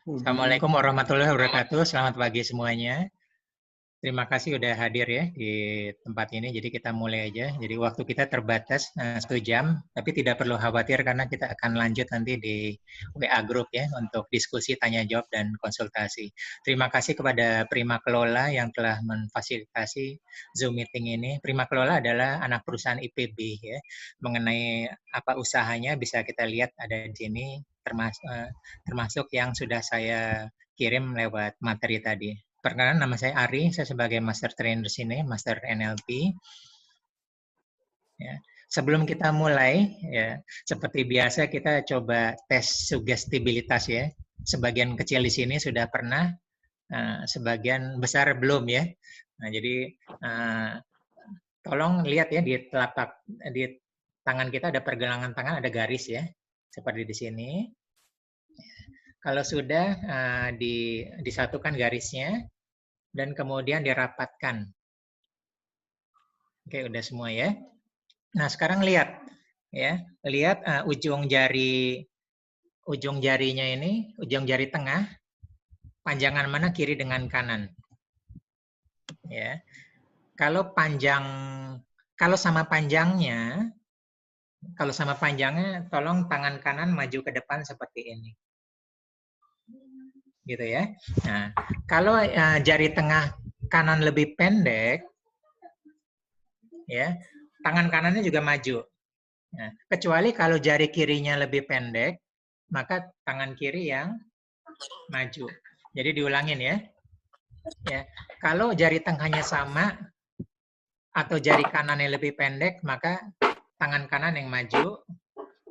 Assalamualaikum warahmatullahi wabarakatuh. Selamat pagi semuanya. Terima kasih udah hadir ya di tempat ini. Jadi kita mulai aja. Jadi waktu kita terbatas 1 jam, tapi tidak perlu khawatir karena kita akan lanjut nanti di WA Group ya untuk diskusi, tanya jawab dan konsultasi. Terima kasih kepada Prima Kelola yang telah memfasilitasi Zoom meeting ini. Prima Kelola adalah anak perusahaan IPB ya. Mengenai apa usahanya bisa kita lihat ada di sini termasuk yang sudah saya kirim lewat materi tadi. Perkenalkan, nama saya Ari, saya sebagai Master Trainer di sini, Master NLP. Ya. Sebelum kita mulai, ya, seperti biasa kita coba tes sugestibilitas ya. Sebagian kecil di sini sudah pernah, sebagian besar belum ya. Nah, jadi tolong lihat ya di tangan kita ada pergelangan tangan, ada garis ya, seperti di sini. Kalau sudah disatukan garisnya, dan kemudian dirapatkan. Oke, udah semua ya. Nah, sekarang lihat ya. Lihat ujung jarinya ini, ujung jari tengah, panjangan mana kiri dengan kanan. Ya. Kalau sama panjangnya, tolong tangan kanan maju ke depan seperti ini. Gitu ya. Nah, kalau jari tengah kanan lebih pendek, ya, tangan kanannya juga maju. Nah, kecuali kalau jari kirinya lebih pendek, maka tangan kiri yang maju. Jadi diulangin ya. Ya, kalau jari tengahnya sama atau jari kanannya lebih pendek, maka tangan kanan yang maju.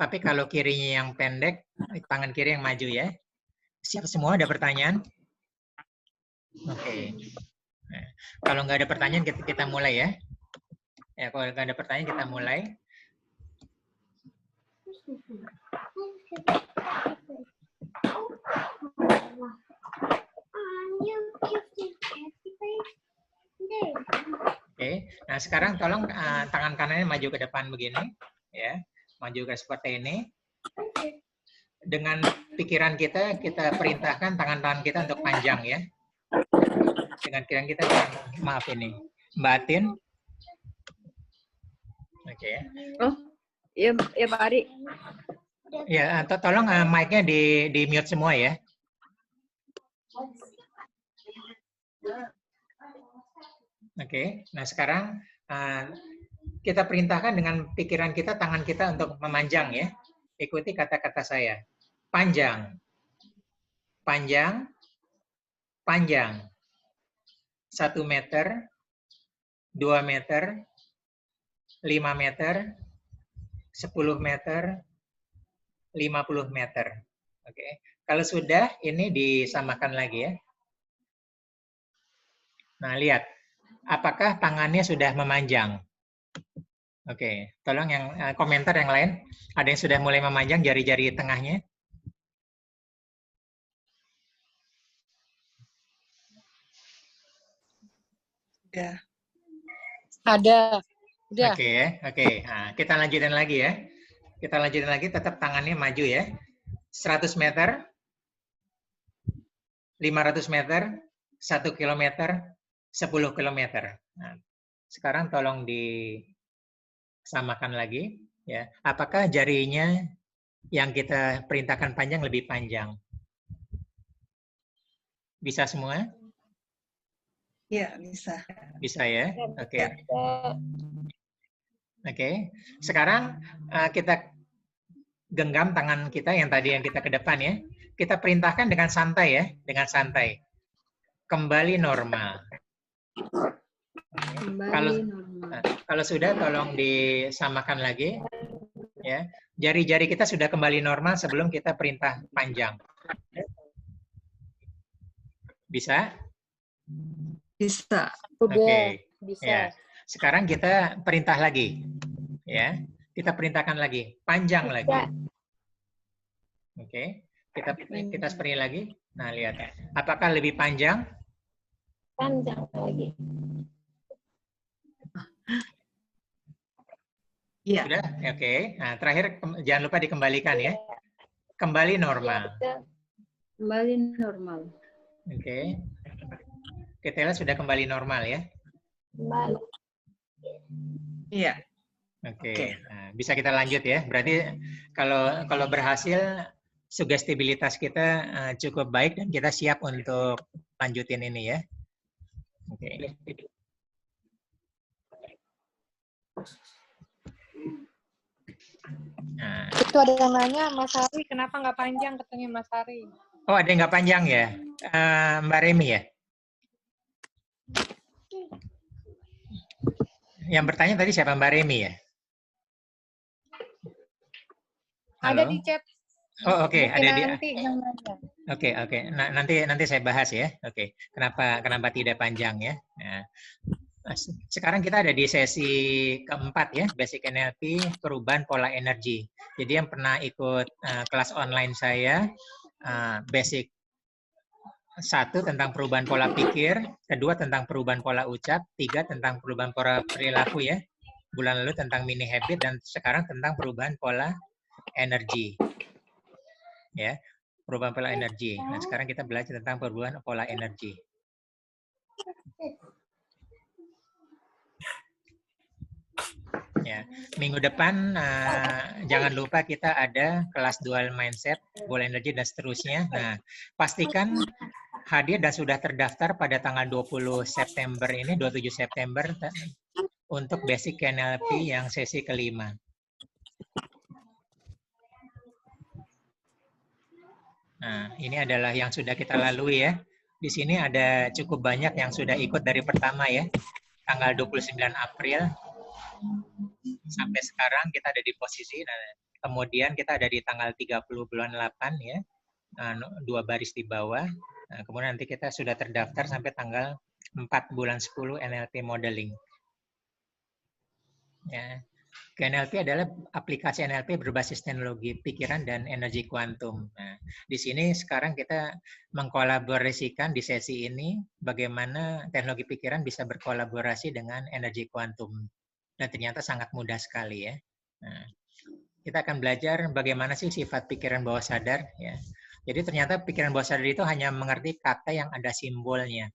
Tapi kalau kirinya yang pendek, tangan kiri yang maju ya. Siap semua? Ada pertanyaan? Oke. Nah, kalau nggak ada pertanyaan, kita mulai ya. Ya, kalau nggak ada pertanyaan, kita mulai. Oke. Nah, sekarang tolong tangan kanannya maju ke depan begini, ya. Maju ke seperti ini. Dengan pikiran kita perintahkan tangan-tangan kita untuk panjang ya. Dengan pikiran kita, maaf ini, Mbak Atin. Oke. Oh, iya Pak Ari. Ya, tolong mic-nya di mute semua ya. Oke. Nah, sekarang kita perintahkan dengan pikiran kita, tangan kita untuk memanjang ya. Ikuti kata-kata saya. Panjang. Panjang. Panjang. 1 meter, 2 meter, 5 meter, 10 meter, 50 meter. Oke. Kalau sudah, ini disamakan lagi ya. Nah, lihat. Apakah tangannya sudah memanjang? Oke. Tolong yang komentar yang lain. Ada yang sudah mulai memanjang jari-jari tengahnya? Ya. Ada. Udah. Oke ya. Oke. Nah, kita lanjutin lagi ya. Kita lanjutin lagi, tetap tangannya maju ya. 100 meter, 500 meter, 1 kilometer, 10 kilometer. Nah, sekarang tolong disamakan lagi. Ya. Apakah jarinya yang kita perintahkan panjang lebih panjang? Bisa semua? Iya, bisa. Bisa ya? Oke. Oke. Sekarang kita genggam tangan kita yang tadi yang kita ke depan ya. Kita perintahkan dengan santai ya, dengan santai. Kembali normal. Kalau sudah tolong disamakan lagi ya. Jari-jari kita sudah kembali normal sebelum kita perintah panjang. Bisa? Bisa. Oke. Bisa. Ya. Sekarang kita perintah lagi. Ya. Kita perintahkan lagi, panjang lagi. Oke. Kita seperti lagi. Nah, lihat. Apakah lebih panjang? Panjang lagi. Iya. Sudah? Oke. Nah, terakhir jangan lupa dikembalikan ya. Kembali normal. Kembali normal. Oke. Ketela sudah kembali normal ya? Kembali. Iya. Oke. Oke. Nah, bisa kita lanjut ya. Berarti kalau berhasil sugestibilitas kita cukup baik dan kita siap untuk lanjutin ini ya. Oke. Nah. Itu ada yang nanya, Mas Hari, kenapa nggak panjang katanya Mas Hari? Oh, ada yang nggak panjang ya? Mbak Remi ya? Yang bertanya tadi siapa? Mbak Remi ya? Ada Halo? di chat. Oh, oke. Mungkin Ada di. nanti yang nanya. Oke. Nah, nanti saya bahas ya. Oke. Kenapa tidak panjang ya? Nah, sekarang kita ada di sesi keempat ya, Basic NLP, perubahan pola energi. Jadi yang pernah ikut kelas online saya, Basic 1 tentang perubahan pola pikir, kedua tentang perubahan pola ucap, 3 tentang perubahan pola perilaku ya, bulan lalu tentang mini habit, dan sekarang tentang perubahan pola energi. Ya, perubahan pola energi. Nah, sekarang kita belajar tentang perubahan pola energi. Ya, minggu depan jangan lupa kita ada kelas dual mindset, pola energi dan seterusnya. Nah, pastikan hadir dan sudah terdaftar pada tanggal 20 September ini, 27 September untuk Basic NLP yang sesi kelima. Nah, ini adalah yang sudah kita lalui ya. Di sini ada cukup banyak yang sudah ikut dari pertama ya. Tanggal 29 April sampai sekarang kita ada di posisi, nah, kemudian kita ada di tanggal 30 bulan 8 ya. 2 baris di bawah. Nah, kemudian nanti kita sudah terdaftar sampai tanggal 4 bulan 10 NLP modeling. Ya. NLP adalah aplikasi NLP berbasis teknologi pikiran dan energi kuantum. Nah, di sini sekarang kita mengkolaborasikan di sesi ini bagaimana teknologi pikiran bisa berkolaborasi dengan energi kuantum. Dan ternyata sangat mudah sekali ya. Nah, kita akan belajar bagaimana sih sifat pikiran bawah sadar ya. Jadi ternyata pikiran bawah sadar itu hanya mengerti kata yang ada simbolnya.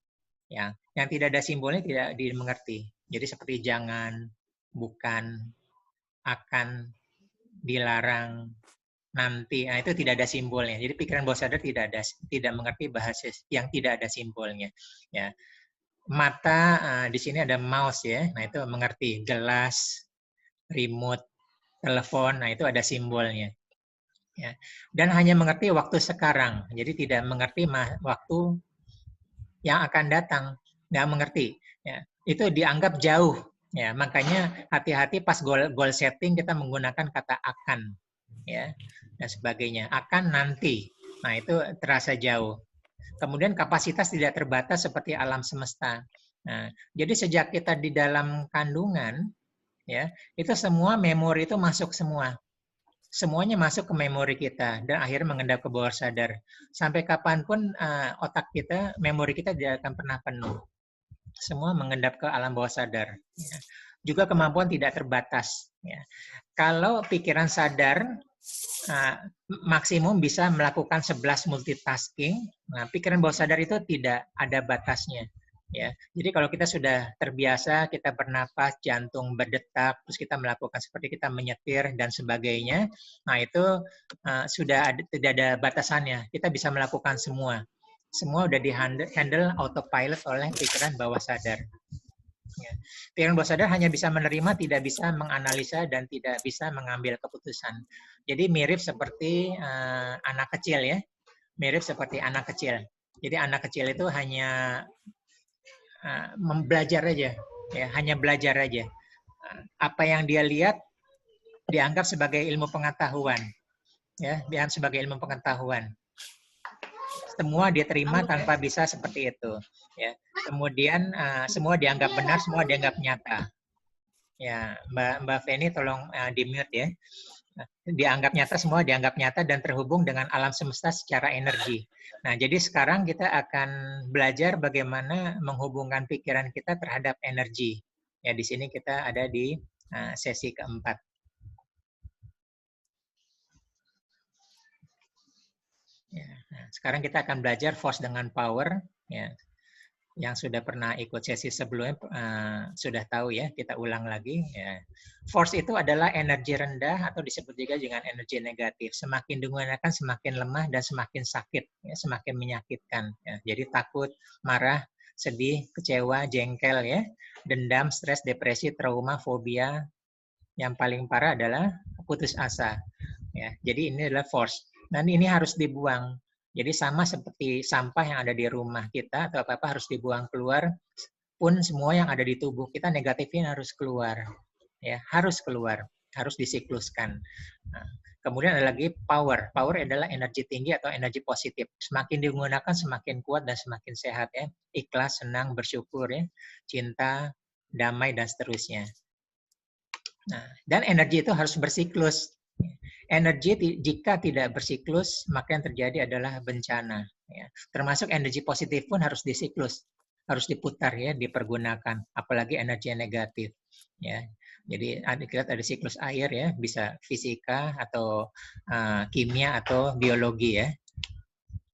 Ya, yang tidak ada simbolnya tidak dimengerti. Jadi seperti jangan, bukan, akan, dilarang, nanti. Nah, itu tidak ada simbolnya. Jadi pikiran bawah sadar tidak mengerti bahasa yang tidak ada simbolnya. Ya. Mata di sini ada mouse ya. Nah, itu mengerti gelas, remote, telepon. Nah, itu ada simbolnya. Ya. Dan hanya mengerti waktu sekarang. Jadi tidak mengerti waktu yang akan datang. Nggak mengerti. Ya. Itu dianggap jauh. Ya, makanya hati-hati pas goal setting kita menggunakan kata akan, ya, dan sebagainya. Akan nanti. Nah, itu terasa jauh. Kemudian kapasitas tidak terbatas seperti alam semesta. Nah, jadi sejak kita di dalam kandungan, ya, itu semua memori itu masuk semua. Semuanya masuk ke memori kita dan akhirnya mengendap ke bawah sadar. Sampai kapanpun otak kita, memori kita tidak akan pernah penuh. Semua mengendap ke alam bawah sadar. Ya. Juga kemampuan tidak terbatas. Ya. Kalau pikiran sadar maksimum bisa melakukan 11 multitasking. Nah, pikiran bawah sadar itu tidak ada batasnya. Ya, jadi kalau kita sudah terbiasa, kita bernapas, jantung berdetak, terus kita melakukan seperti kita menyetir dan sebagainya, nah itu sudah tidak ada batasannya. Kita bisa melakukan semua. Semua udah di-handle autopilot oleh pikiran bawah sadar. Ya. Pikiran bawah sadar hanya bisa menerima, tidak bisa menganalisa, dan tidak bisa mengambil keputusan. Jadi mirip seperti anak kecil ya. Mirip seperti anak kecil. Jadi anak kecil itu hanya belajar aja. Ya, hanya belajar aja. Apa yang dia lihat dianggap sebagai ilmu pengetahuan. Ya, dianggap sebagai ilmu pengetahuan. Semua dia terima tanpa bisa seperti itu. Ya. Kemudian semua dianggap benar, semua dianggap nyata. Ya, Mbak Feni tolong di-mute ya. Dianggap nyata, semua dianggap nyata dan terhubung dengan alam semesta secara energi. Nah, jadi sekarang kita akan belajar bagaimana menghubungkan pikiran kita terhadap energi. Ya, di sini kita ada di sesi keempat. Ya, Nah, sekarang kita akan belajar force dengan power. Ya. Yang sudah pernah ikut sesi sebelumnya sudah tahu ya, kita ulang lagi. Ya. Force itu adalah energi rendah atau disebut juga dengan energi negatif. Semakin digunakan semakin lemah dan semakin sakit, ya, semakin menyakitkan. Ya. Jadi takut, marah, sedih, kecewa, jengkel, ya, dendam, stres, depresi, trauma, fobia. Yang paling parah adalah putus asa. Ya. Jadi ini adalah force. Dan ini harus dibuang. Jadi sama seperti sampah yang ada di rumah kita atau apa-apa harus dibuang keluar, pun semua yang ada di tubuh kita negatifnya harus keluar. Ya, harus keluar, harus disikluskan. Nah, kemudian ada lagi power. Power adalah energi tinggi atau energi positif. Semakin digunakan semakin kuat dan semakin sehat, ya. Ikhlas, senang, bersyukur, ya. Cinta, damai dan seterusnya. Nah, dan energi itu harus bersiklus. Energi jika tidak bersiklus, maka yang terjadi adalah bencana. Ya. Termasuk energi positif pun harus disiklus, harus diputar, ya, dipergunakan. Apalagi energi yang negatif. Ya. Jadi kita ada siklus air, ya, bisa fisika atau kimia atau biologi, ya,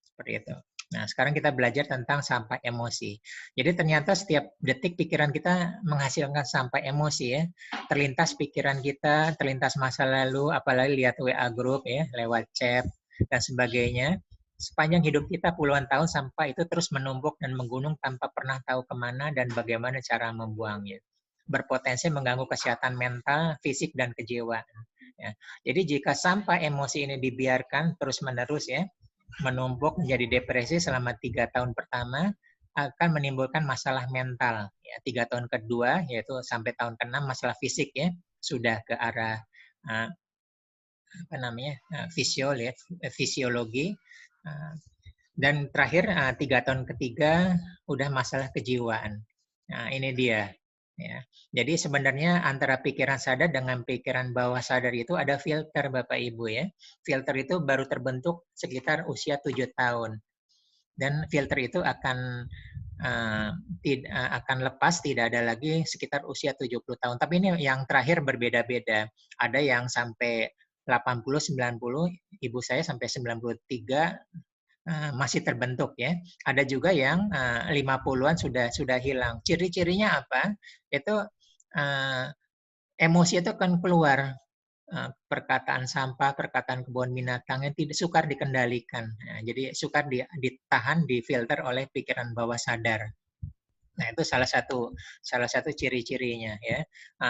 seperti itu. Nah, sekarang kita belajar tentang sampah emosi. Jadi ternyata setiap detik pikiran kita menghasilkan sampah emosi, ya. Terlintas pikiran kita, terlintas masa lalu, apalagi lihat WA group, ya, lewat chat dan sebagainya. Sepanjang hidup kita puluhan tahun sampah itu terus menumpuk dan menggunung tanpa pernah tahu kemana dan bagaimana cara membuangnya. Berpotensi mengganggu kesehatan mental, fisik dan kejiwaan. Ya. Jadi jika sampah emosi ini dibiarkan terus-menerus, ya, menumpuk menjadi depresi selama 3 tahun pertama akan menimbulkan masalah mental. Ya, 3 tahun kedua yaitu sampai tahun ke-6 masalah fisik, ya, sudah ke arah fisiologi. Dan terakhir 3 tahun ketiga udah masalah kejiwaan. Nah, ini dia. Ya. Jadi sebenarnya antara pikiran sadar dengan pikiran bawah sadar itu ada filter, Bapak Ibu, ya. Filter itu baru terbentuk sekitar usia 7 tahun. Dan filter itu akan lepas, tidak ada lagi sekitar usia 70 tahun. Tapi ini yang terakhir berbeda-beda. Ada yang sampai 80, 90, ibu saya sampai 93 masih terbentuk, ya. Ada juga yang 50-an sudah hilang. Ciri-cirinya apa? Itu emosi itu akan keluar. Perkataan sampah, perkataan kebun binatang yang tidak sukar dikendalikan. Nah, jadi sukar ditahan, difilter oleh pikiran bawah sadar. Nah, itu salah satu ciri-cirinya, ya.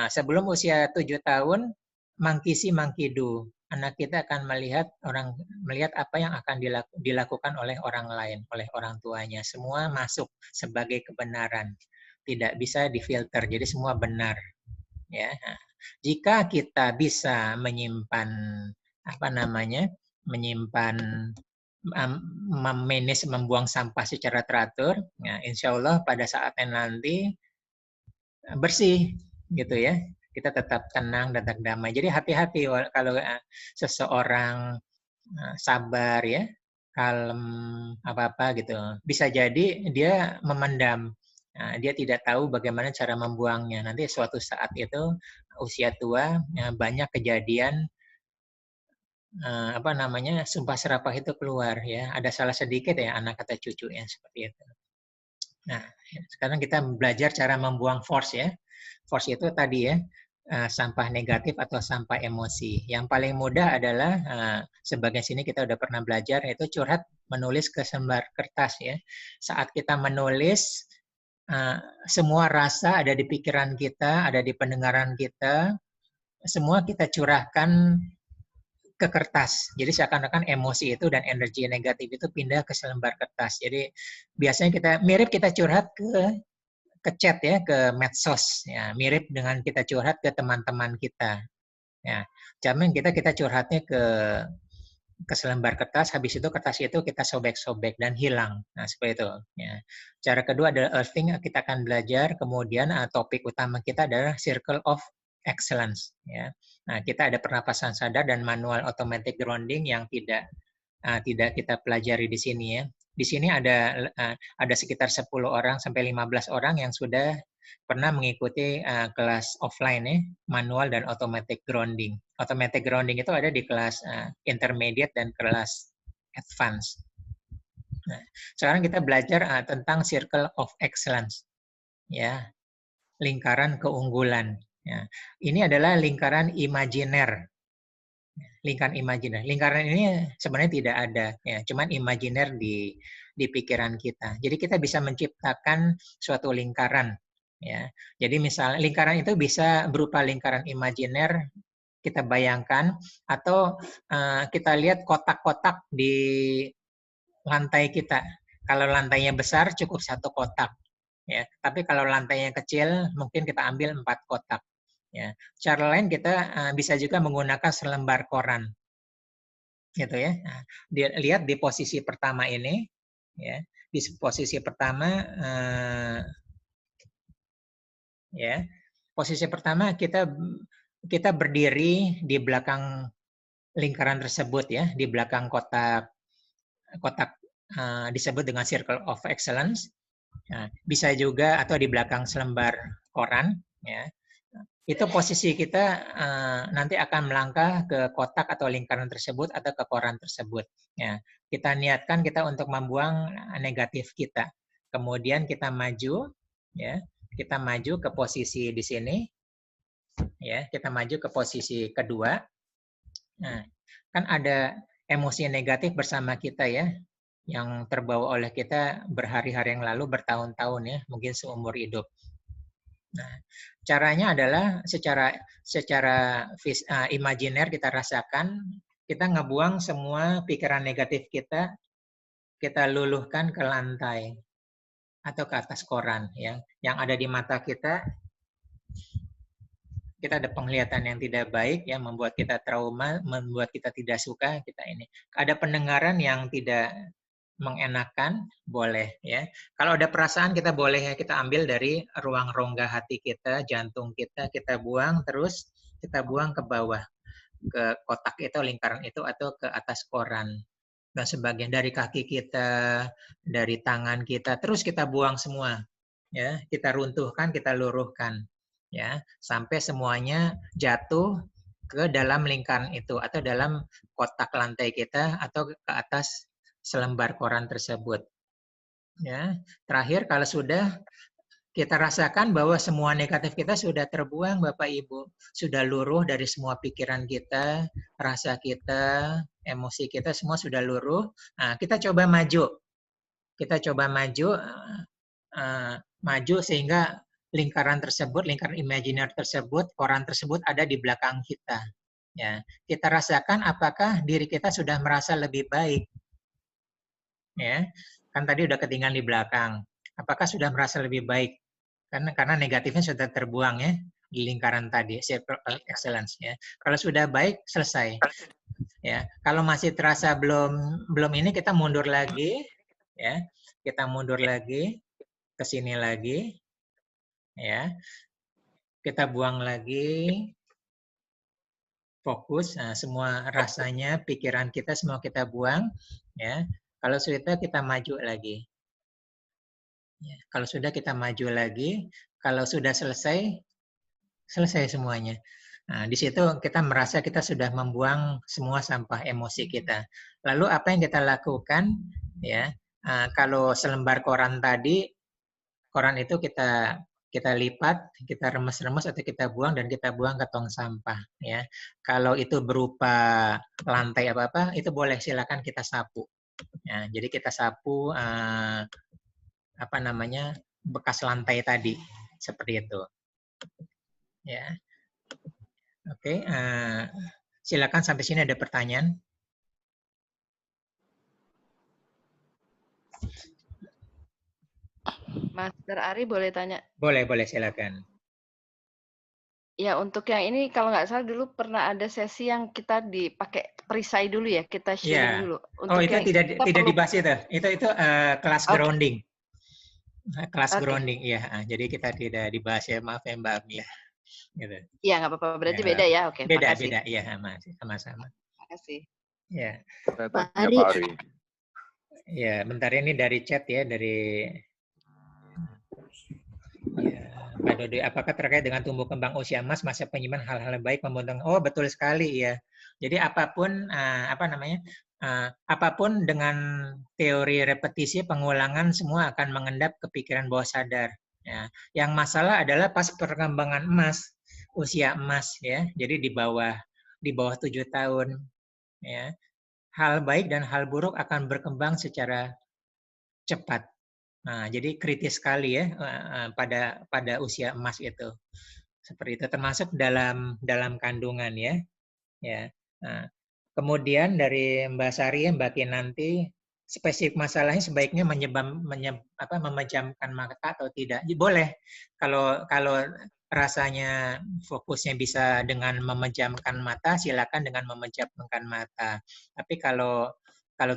Sebelum usia 7 tahun, monkey see, monkey do. Anak kita akan melihat apa yang akan dilakukan oleh orang lain, oleh orang tuanya. Semua masuk sebagai kebenaran. Tidak bisa difilter, jadi semua benar. Ya. Jika kita bisa menyimpan memanage, membuang sampah secara teratur, ya, insya Allah pada saatnya nanti bersih, gitu, ya. Kita tetap tenang dan tetap damai. Jadi hati-hati kalau seseorang sabar, ya, kalem, apa-apa gitu. Bisa jadi dia memendam. Nah, dia tidak tahu bagaimana cara membuangnya. Nanti suatu saat itu usia tua, banyak kejadian sumpah serapah itu keluar, ya. Ada salah sedikit, ya, anak kata cucu, ya, seperti itu. Nah, sekarang kita belajar cara membuang force, ya. Force itu tadi, ya, sampah negatif atau sampah emosi. Yang paling mudah adalah sebagian sini kita udah pernah belajar, yaitu curhat menulis ke selembar kertas, ya. Saat kita menulis, semua rasa ada di pikiran kita, ada di pendengaran kita, semua kita curahkan ke kertas. Jadi seakan-akan emosi itu dan energi negatif itu pindah ke selembar kertas. Jadi biasanya kita curhat ke chat, ya, ke medsos, ya, mirip dengan kita curhat ke teman-teman kita. Ya, zaman kita curhatnya ke selembar kertas, habis itu kertas itu kita sobek-sobek dan hilang. Nah, seperti itu. Ya. Cara kedua adalah earthing, kita akan belajar. Kemudian topik utama kita adalah circle of excellence. Ya. Nah, kita ada pernapasan sadar dan manual automatic grounding yang tidak kita pelajari di sini, ya. Di sini ada sekitar 10 orang sampai 15 orang yang sudah pernah mengikuti kelas offline, ya, manual dan automatic grounding. Automatic grounding itu ada di kelas intermediate dan kelas advance. Nah, sekarang kita belajar tentang circle of excellence, ya, lingkaran keunggulan. Ya. Ini adalah lingkaran imajiner. Lingkaran imajiner. Lingkaran ini sebenarnya tidak ada, ya, cuman imajiner di pikiran kita. Jadi kita bisa menciptakan suatu lingkaran, ya. Jadi misalnya lingkaran itu bisa berupa lingkaran imajiner, kita bayangkan, atau kita lihat kotak-kotak di lantai kita. Kalau lantainya besar cukup 1 kotak, ya. Tapi kalau lantainya kecil mungkin kita ambil 4 kotak, ya. Cara lain kita bisa juga menggunakan selembar koran, gitu ya. Nah, lihat di posisi pertama ini, ya. Di posisi pertama, ya. Posisi pertama kita berdiri di belakang lingkaran tersebut, ya, di belakang kotak disebut dengan circle of excellence. Nah, bisa juga atau di belakang selembar koran, ya. Itu posisi kita nanti akan melangkah ke kotak atau lingkaran tersebut atau ke koran tersebut. Ya, kita niatkan kita untuk membuang negatif kita. Kemudian kita maju, ya, kita maju ke posisi di sini, ya, kita maju ke posisi kedua. Nah, kan ada emosi negatif bersama kita, ya, yang terbawa oleh kita berhari-hari yang lalu, bertahun-tahun, ya, mungkin seumur hidup. Nah, caranya adalah secara imajiner kita rasakan, kita ngebuang semua pikiran negatif kita luluhkan ke lantai atau ke atas koran, ya. Yang ada di mata kita ada penglihatan yang tidak baik, ya, membuat kita trauma, membuat kita tidak suka, kita ini. Ada pendengaran yang tidak mengenakan, boleh, ya. Kalau ada perasaan kita boleh, ya, kita ambil dari ruang rongga hati kita, jantung kita buang, terus kita buang ke bawah, ke kotak itu, lingkaran itu, atau ke atas koran. Dan sebagian dari kaki kita, dari tangan kita, terus kita buang semua, ya. Kita runtuhkan, kita luruhkan, ya, sampai semuanya jatuh ke dalam lingkaran itu atau dalam kotak lantai kita atau ke atas selembar koran tersebut. Ya, terakhir kalau sudah kita rasakan bahwa semua negatif kita sudah terbuang, Bapak Ibu, sudah luruh dari semua pikiran kita, rasa kita, emosi kita, semua sudah luruh. Nah, kita coba maju. Kita coba maju sehingga lingkaran tersebut, lingkaran imajiner tersebut, koran tersebut ada di belakang kita. Ya, kita rasakan apakah diri kita sudah merasa lebih baik. Ya, kan tadi udah ketinggalan di belakang. Apakah sudah merasa lebih baik? Karena negatifnya sudah terbuang, ya, di lingkaran tadi, circle of excellence, ya. Kalau sudah baik, selesai. Ya, kalau masih terasa belum ini, kita mundur lagi, ya. Kita mundur lagi ke sini lagi, ya. Kita buang lagi, fokus. Nah, semua rasanya, pikiran kita semua kita buang, ya. Kalau sudah kita maju lagi. Ya, kalau sudah kita maju lagi, kalau sudah selesai semuanya. Nah, di situ kita merasa kita sudah membuang semua sampah emosi kita. Lalu apa yang kita lakukan? Ya, kalau selembar koran tadi, koran itu kita lipat, kita remes-remes atau kita buang dan kita buang ke tong sampah. Ya, kalau itu berupa lantai apa-apa, itu boleh, silakan kita sapu. Ya, jadi kita sapu bekas lantai tadi, seperti itu. Ya, oke. Silakan sampai sini ada pertanyaan. Master Ari boleh tanya? Boleh, silakan. Ya, untuk yang ini kalau nggak salah dulu pernah ada sesi yang kita dipakai perisai dulu ya, kita sharing dulu. Untuk itu tidak dibahas itu. Itu kelas grounding. Kelas grounding, iya. Jadi kita tidak dibahas, ya, maaf ya Mbak Amia. Gitu. Iya, nggak apa-apa. Berarti beda ya. Oke, beda, makasih. beda. Iya, sama-sama. Makasih. Ya. Pak Ari. Ya, bentar, ini dari chat, ya, dari ya, Pak Dodo, apakah terkait dengan tumbuh kembang usia emas, masa penyimpan hal-hal yang baik membutuhkan? Oh, betul sekali, ya. Jadi apapun apapun dengan teori repetisi pengulangan semua akan mengendap ke pikiran bawah sadar. Ya. Yang masalah adalah pas perkembangan emas, usia emas ya. Jadi di bawah 7 tahun ya. Hal baik dan hal buruk akan berkembang secara cepat. Nah, jadi kritis sekali ya pada usia emas itu. Seperti itu termasuk dalam kandungan ya. Ya. Nah, kemudian dari Mbak Sari, Mbak Kinanti, spesifik masalahnya sebaiknya memejamkan mata atau tidak. Boleh kalau rasanya fokusnya bisa dengan memejamkan mata, silakan dengan memejamkan mata. Tapi kalau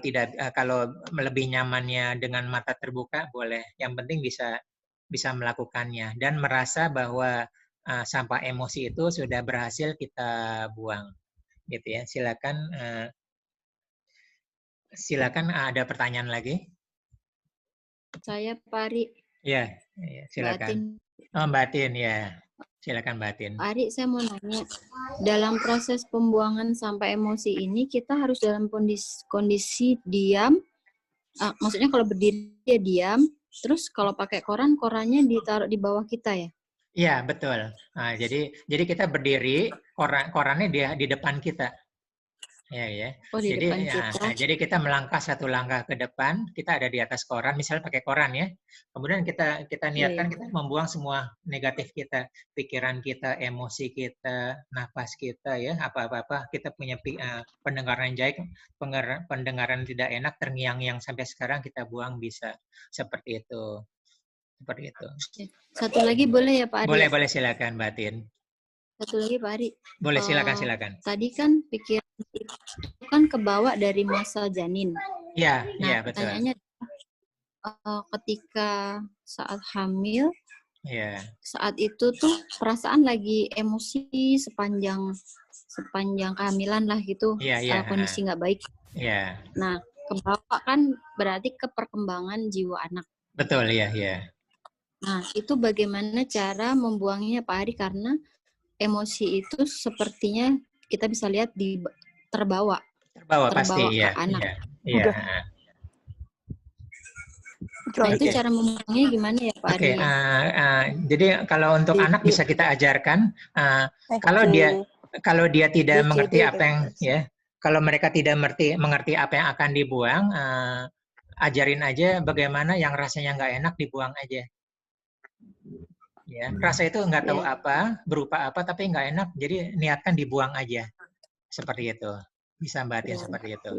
tidak, kalau lebih nyamannya dengan mata terbuka, boleh. Yang penting bisa melakukannya dan merasa bahwa sampah emosi itu sudah berhasil kita buang. Gitu ya. Silakan ada pertanyaan lagi? Saya Pari. Ya, silakan. Mbak Tin ya. Silakan Mbak Tin. Pak Ari, saya mau nanya, dalam proses pembuangan sampah emosi ini kita harus dalam kondisi diam, maksudnya kalau berdiri dia diam, terus kalau pakai korannya ditaruh di bawah kita ya? Iya, betul. Nah, jadi kita berdiri, korannya di depan kita. Ya. Oh, di depan kita. Jadi kita melangkah satu langkah ke depan, kita ada di atas koran, misalnya pakai koran ya. Kemudian kita niatkan kita membuang semua negatif kita, pikiran kita, emosi kita, nafas kita ya, apa-apa kita punya pendengaran jaik, pendengaran tidak enak, terngiang-ngiang sampai sekarang kita buang bisa seperti itu. Seperti itu. Satu lagi boleh ya Pak Ari? Boleh silakan Mbak Tin. Satu lagi Pak Ari. Boleh silakan. Tadi kan pikiran itu kan kebawa dari masa janin. Iya, betul. Pertanyaannya ketika saat hamil, saat itu tuh perasaan lagi emosi sepanjang kehamilan lah gitu, kondisi nggak baik. Iya. Nah, kebawa kan berarti ke perkembangan jiwa anak. Betul, iya. Nah, itu bagaimana cara membuangnya Pak Ari, karena emosi itu sepertinya kita bisa lihat terbawa pasti, ke anak. Iya. Nah, itu cara membuangnya gimana ya Pak Ari? Jadi kalau untuk anak bisa kita ajarkan, kalau dia tidak mengerti apa yang kalau mereka tidak mengerti apa yang akan dibuang, ajarin aja bagaimana yang rasanya nggak enak dibuang aja. Ya, rasa itu nggak tahu apa, berupa apa, tapi nggak enak, jadi niatkan dibuang aja. Seperti itu. Bisa Mbak Tin seperti itu.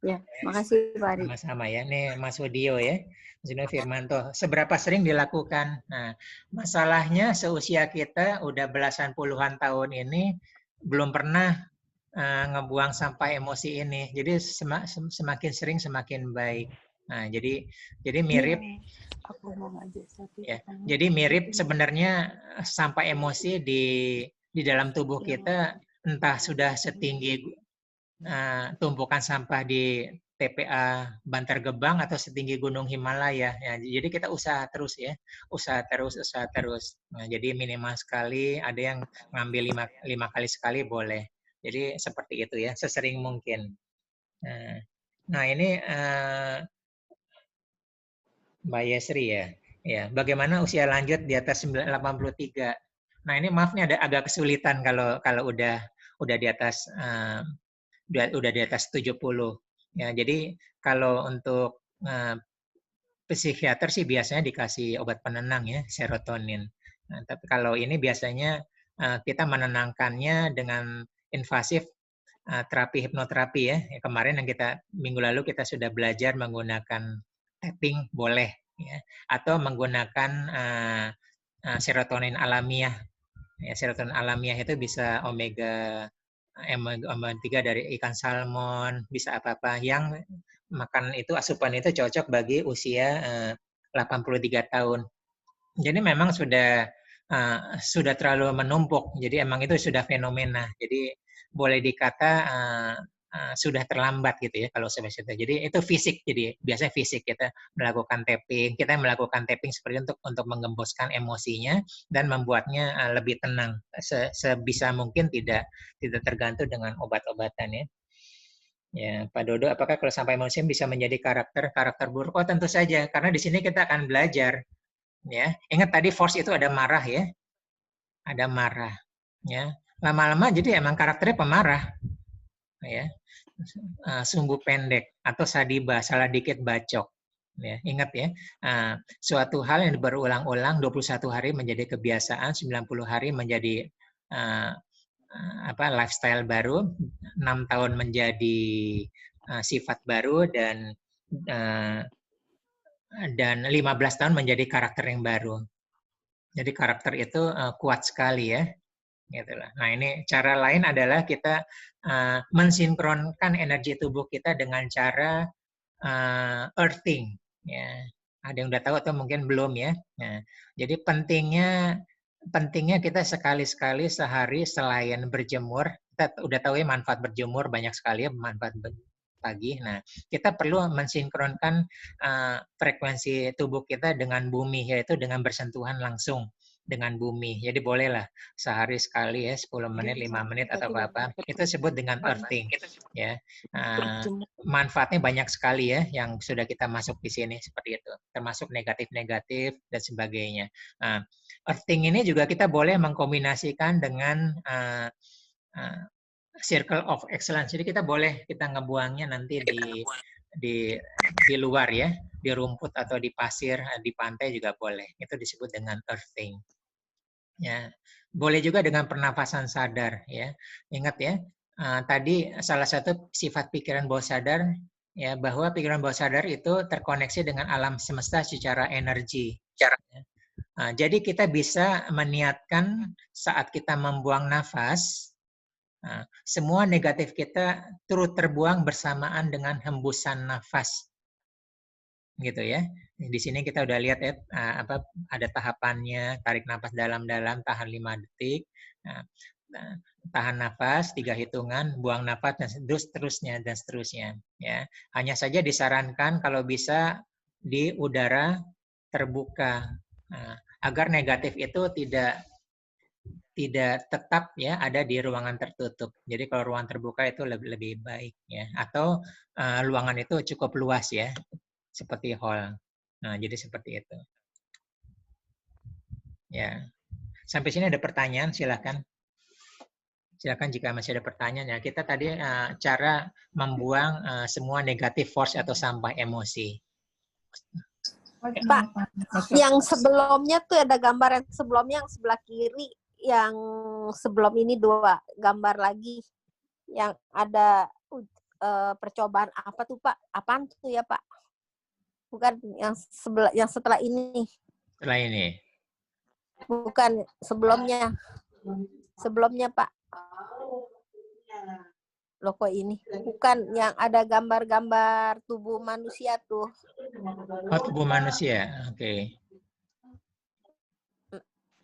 Ya, makasih Pak Ari. Sama-sama ya. Nih Mas Wodio ya, Mas Wodio Firmanto. Seberapa sering dilakukan? Nah, masalahnya seusia kita udah belasan puluhan tahun ini belum pernah ngebuang sampah emosi ini. Jadi semakin sering semakin baik. Nah, jadi mirip. Jadi mirip sebenarnya sampah emosi di dalam tubuh kita entah sudah setinggi tumpukan sampah di TPA Bantar Gebang atau setinggi Gunung Himalaya. Ya, jadi kita usaha terus ya, usaha terus. Nah, jadi minimal sekali, ada yang ngambil 5 kali sekali boleh. Jadi seperti itu ya, sesering mungkin. Nah ini Mbak Yesri ya. Bagaimana usia lanjut di atas 83? Nah ini maaf nih ada agak kesulitan kalau udah di atas udah di atas 70. Ya, jadi kalau untuk psikiater sih biasanya dikasih obat penenang ya, serotonin. Nah, tapi kalau ini biasanya kita menenangkannya dengan invasif terapi hipnoterapi ya. Kemarin yang minggu lalu kita sudah belajar menggunakan tapping boleh ya, atau menggunakan serotonin alamiah. Ya, serotonin alamiah itu bisa omega 3 dari ikan salmon, bisa apa-apa yang makan itu, asupan itu cocok bagi usia 83 tahun. Jadi memang sudah terlalu menumpuk. Jadi emang itu sudah fenomena. Jadi boleh dikata sudah terlambat gitu ya kalau seperti itu. Jadi itu fisik. Jadi biasanya fisik kita melakukan tapping seperti itu untuk menggemboskan emosinya dan membuatnya lebih tenang. Sebisa mungkin tidak tergantung dengan obat-obatan ya. Ya, Pak Dodo, apakah kalau sampai musim bisa menjadi karakter buruk? Oh, tentu saja, karena di sini kita akan belajar. Ya, ingat tadi force itu ada marah ya, ada marah. Ya, lama-lama jadi emang karakternya pemarah. Ya, sumbu pendek atau sadiba, salah dikit bacok. Ya, ingat ya, suatu hal yang berulang-ulang 21 hari menjadi kebiasaan, 90 hari menjadi lifestyle baru, 6 tahun menjadi sifat baru, dan 15 tahun menjadi karakter yang baru. Jadi karakter itu kuat sekali ya. Gitulah. Nah, ini cara lain adalah kita mensinkronkan energi tubuh kita dengan cara earthing. Ya. Ada yang udah tahu atau mungkin belum ya. Nah, jadi pentingnya kita sekali-sekali sehari selain berjemur, kita udah tahu ya manfaat berjemur banyak sekali ya, manfaat pagi. Nah, kita perlu mensinkronkan frekuensi tubuh kita dengan bumi, yaitu dengan bersentuhan langsung dengan bumi. Jadi bolehlah sehari sekali ya, 10 menit, 5 menit atau apa-apa. Itu disebut dengan earthing. Ya. Manfaatnya banyak sekali ya yang sudah kita masuk di sini seperti itu. Termasuk negatif-negatif dan sebagainya. Earthing ini juga kita boleh mengkombinasikan dengan circle of excellence. Jadi kita ngebuangnya nanti di luar ya, di rumput atau di pasir, di pantai juga boleh. Itu disebut dengan earthing. Ya, boleh juga dengan pernafasan sadar ya. Ingat ya, tadi salah satu sifat pikiran bawah sadar ya, bahwa pikiran bawah sadar itu terkoneksi dengan alam semesta secara energi. Jadi kita bisa meniatkan saat kita membuang nafas, semua negatif kita turut terbuang bersamaan dengan hembusan nafas. Gitu ya. Di sini kita udah lihat ya, ada tahapannya, tarik nafas dalam-dalam, tahan 5 detik, tahan nafas 3 hitungan, buang nafas dan seterusnya ya. Hanya saja disarankan kalau bisa di udara terbuka, agar negatif itu tidak tetap ya ada di ruangan tertutup. Jadi kalau ruangan terbuka itu lebih baik ya. Atau ruangan itu cukup luas ya, seperti hall. Nah, jadi seperti itu. Ya. Sampai sini ada pertanyaan, silakan. Silakan jika masih ada pertanyaan ya. Kita tadi cara membuang semua negatif force atau sampah emosi. Pak, yang sebelumnya tuh ada gambar yang sebelumnya yang sebelah kiri, yang sebelum ini 2 gambar lagi yang ada percobaan apa tuh Pak? Apaan tuh ya Pak? Bukan yang setelah ini. Setelah ini. Bukan sebelumnya. Sebelumnya Pak. Loh kok ini? Bukan yang ada gambar-gambar tubuh manusia tuh. Oh, tubuh manusia. Oke.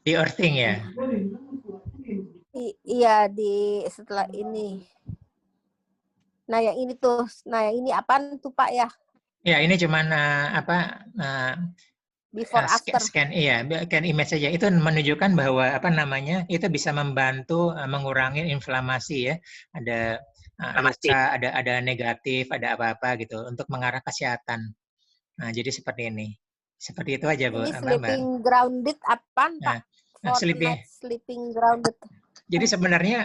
Di earthing ya? Iya, setelah ini. Nah, yang ini tuh. Nah, yang ini apaan tuh Pak ya? Ya, ini cuman Before after. Scan image saja. Itu menunjukkan bahwa itu bisa membantu mengurangi inflamasi ya. Ada luka, ada negatif, ada apa-apa gitu untuk mengarah kesehatan. Nah, jadi seperti ini. Seperti itu aja, Bu. Ini sleeping grounded apaan, Pak? Sleeping grounded. Jadi sebenarnya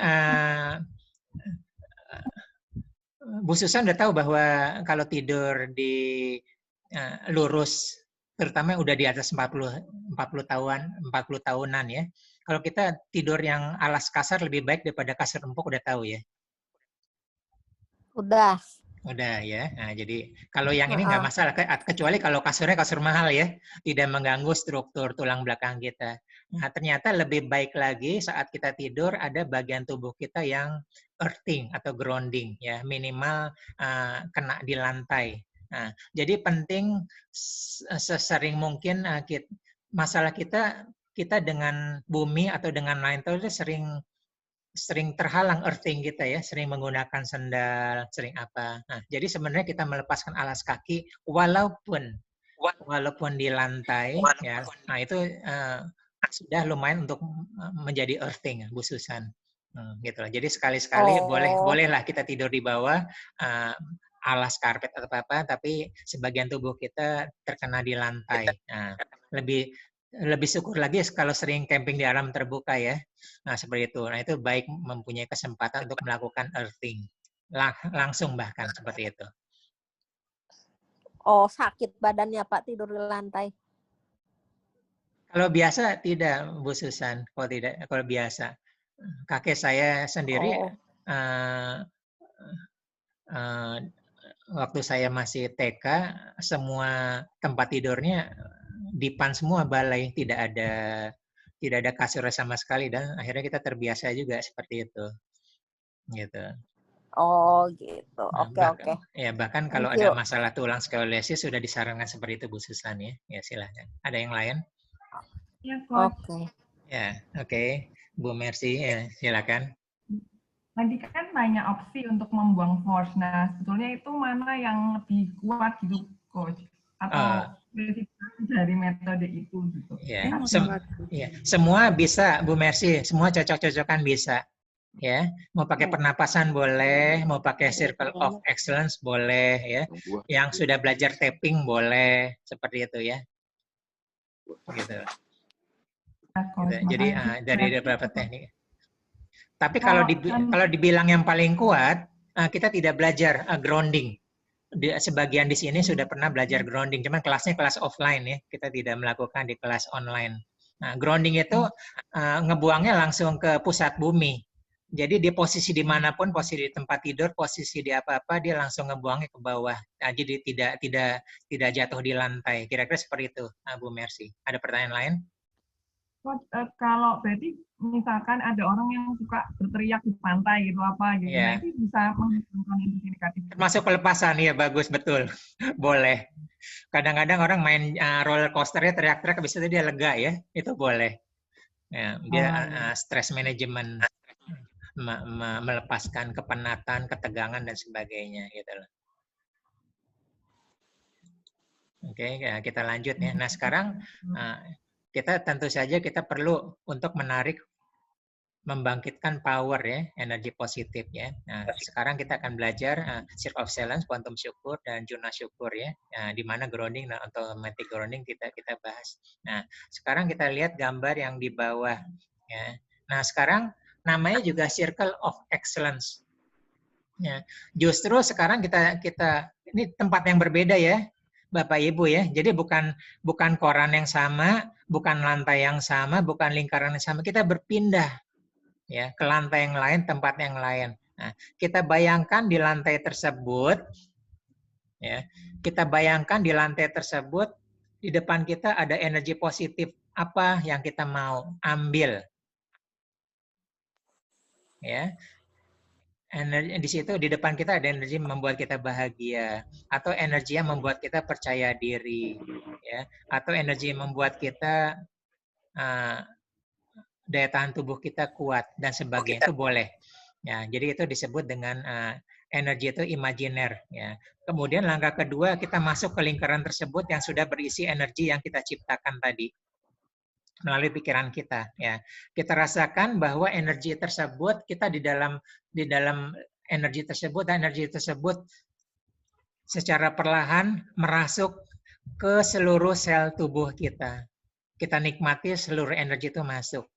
Bu Susan udah tahu bahwa kalau tidur di lurus, terutama udah di atas 40 tahunan ya. Kalau kita tidur yang alas kasar lebih baik daripada kasur empuk, udah tahu ya? Udah ya. Nah, jadi kalau yang ini nggak masalah, kecuali kalau kasurnya kasur mahal ya, tidak mengganggu struktur tulang belakang kita. Nah, ternyata lebih baik lagi saat kita tidur ada bagian tubuh kita yang earthing atau grounding ya, minimal kena di lantai. Nah, jadi penting sesering mungkin masalah kita dengan bumi atau dengan lain itu sering terhalang earthing kita ya, sering menggunakan sendal, sering apa. Nah, jadi sebenarnya kita melepaskan alas kaki walaupun di lantai ya. Nah, itu sudah lumayan untuk menjadi earthing, Bu Susan. Gitu loh. Jadi sekali-sekali bolehlah kita tidur di bawah alas karpet atau apa, tapi sebagian tubuh kita terkena di lantai. Nah, lebih syukur lagi kalau sering camping di alam terbuka ya. Nah, seperti itu. Nah, itu baik mempunyai kesempatan untuk melakukan earthing. Langsung bahkan seperti itu. Oh, sakit badannya Pak tidur di lantai. Kalau biasa tidak, Bu Susan. Kalau biasa. Kakek saya sendiri waktu saya masih TK, semua tempat tidurnya dipan semua balai, tidak ada kasur sama sekali, dan akhirnya kita terbiasa juga seperti itu. Gitu. Oh, gitu. Oke. Ya, bahkan kalau ada masalah tulang skoliosis sudah disarankan seperti itu, Bu Susan ya. Ya, silahkan. Ada yang lain? Ya, Coach. Oke. Ya, oke. Bu Mercy, ya, silakan. Tadi kan banyak opsi untuk membuang force. Nah, sebetulnya itu mana yang lebih kuat gitu, Coach? Atau dari metode itu gitu? Ya, semua bisa, Bu Mercy. Semua cocok-cocokan bisa. Ya, mau pakai pernapasan boleh, mau pakai Circle of Excellence boleh, ya. Yang sudah belajar tapping boleh, seperti itu ya. Gitu. Jadi dari beberapa teknik. Tapi kalau dibilang yang paling kuat, kita tidak belajar grounding. Sebagian di sini sudah pernah belajar grounding, cuman kelasnya kelas offline ya. Kita tidak melakukan di kelas online. Nah, grounding itu ngebuangnya langsung ke pusat bumi. Jadi di posisi dimanapun, posisi di tempat tidur, posisi di apa-apa, dia langsung ngebuangnya ke bawah. Nah, jadi tidak jatuh di lantai. Kira-kira seperti itu, Bu Mercy. Ada pertanyaan lain? Kalau berarti misalkan ada orang yang suka berteriak di pantai gitu apa gitu, nah itu bisa menghilangkan energi negatif. Termasuk pelepasan, ya bagus, betul. Boleh. Kadang-kadang orang main roller coasternya teriak-teriak, habis itu dia lega ya, itu boleh. Ya, dia stress management, melepaskan kepenatan, ketegangan dan sebagainya gitu loh. Oke, ya, kita lanjut ya. Nah, sekarang kita tentu saja kita perlu untuk membangkitkan power ya, energi positif ya. Nah, sekarang kita akan belajar Circle of Excellence, Quantum Syukur, dan Juna Syukur ya. Nah, di mana grounding dan automatic grounding kita bahas. Nah, sekarang kita lihat gambar yang di bawah ya. Nah, sekarang namanya juga Circle of Excellence. Ya, justru sekarang kita ini tempat yang berbeda ya, Bapak Ibu ya. Jadi bukan koran yang sama, bukan lantai yang sama, bukan lingkaran yang sama. Kita berpindah ya ke lantai yang lain, tempat yang lain. Nah, kita bayangkan di lantai tersebut ya. Kita bayangkan di lantai tersebut di depan kita ada energi positif apa yang kita mau ambil. Ya. Energi di situ di depan kita ada energi membuat kita bahagia, atau energi yang membuat kita percaya diri ya, atau energi yang membuat kita daya tahan tubuh kita kuat dan sebagainya, itu boleh ya. Jadi itu disebut dengan energi itu imajiner ya. Kemudian langkah kedua, kita masuk ke lingkaran tersebut yang sudah berisi energi yang kita ciptakan tadi melalui pikiran kita ya. Kita rasakan bahwa energi tersebut kita di dalam energi tersebut, dan energi tersebut secara perlahan merasuk ke seluruh sel tubuh kita. Kita nikmati seluruh energi itu masuk.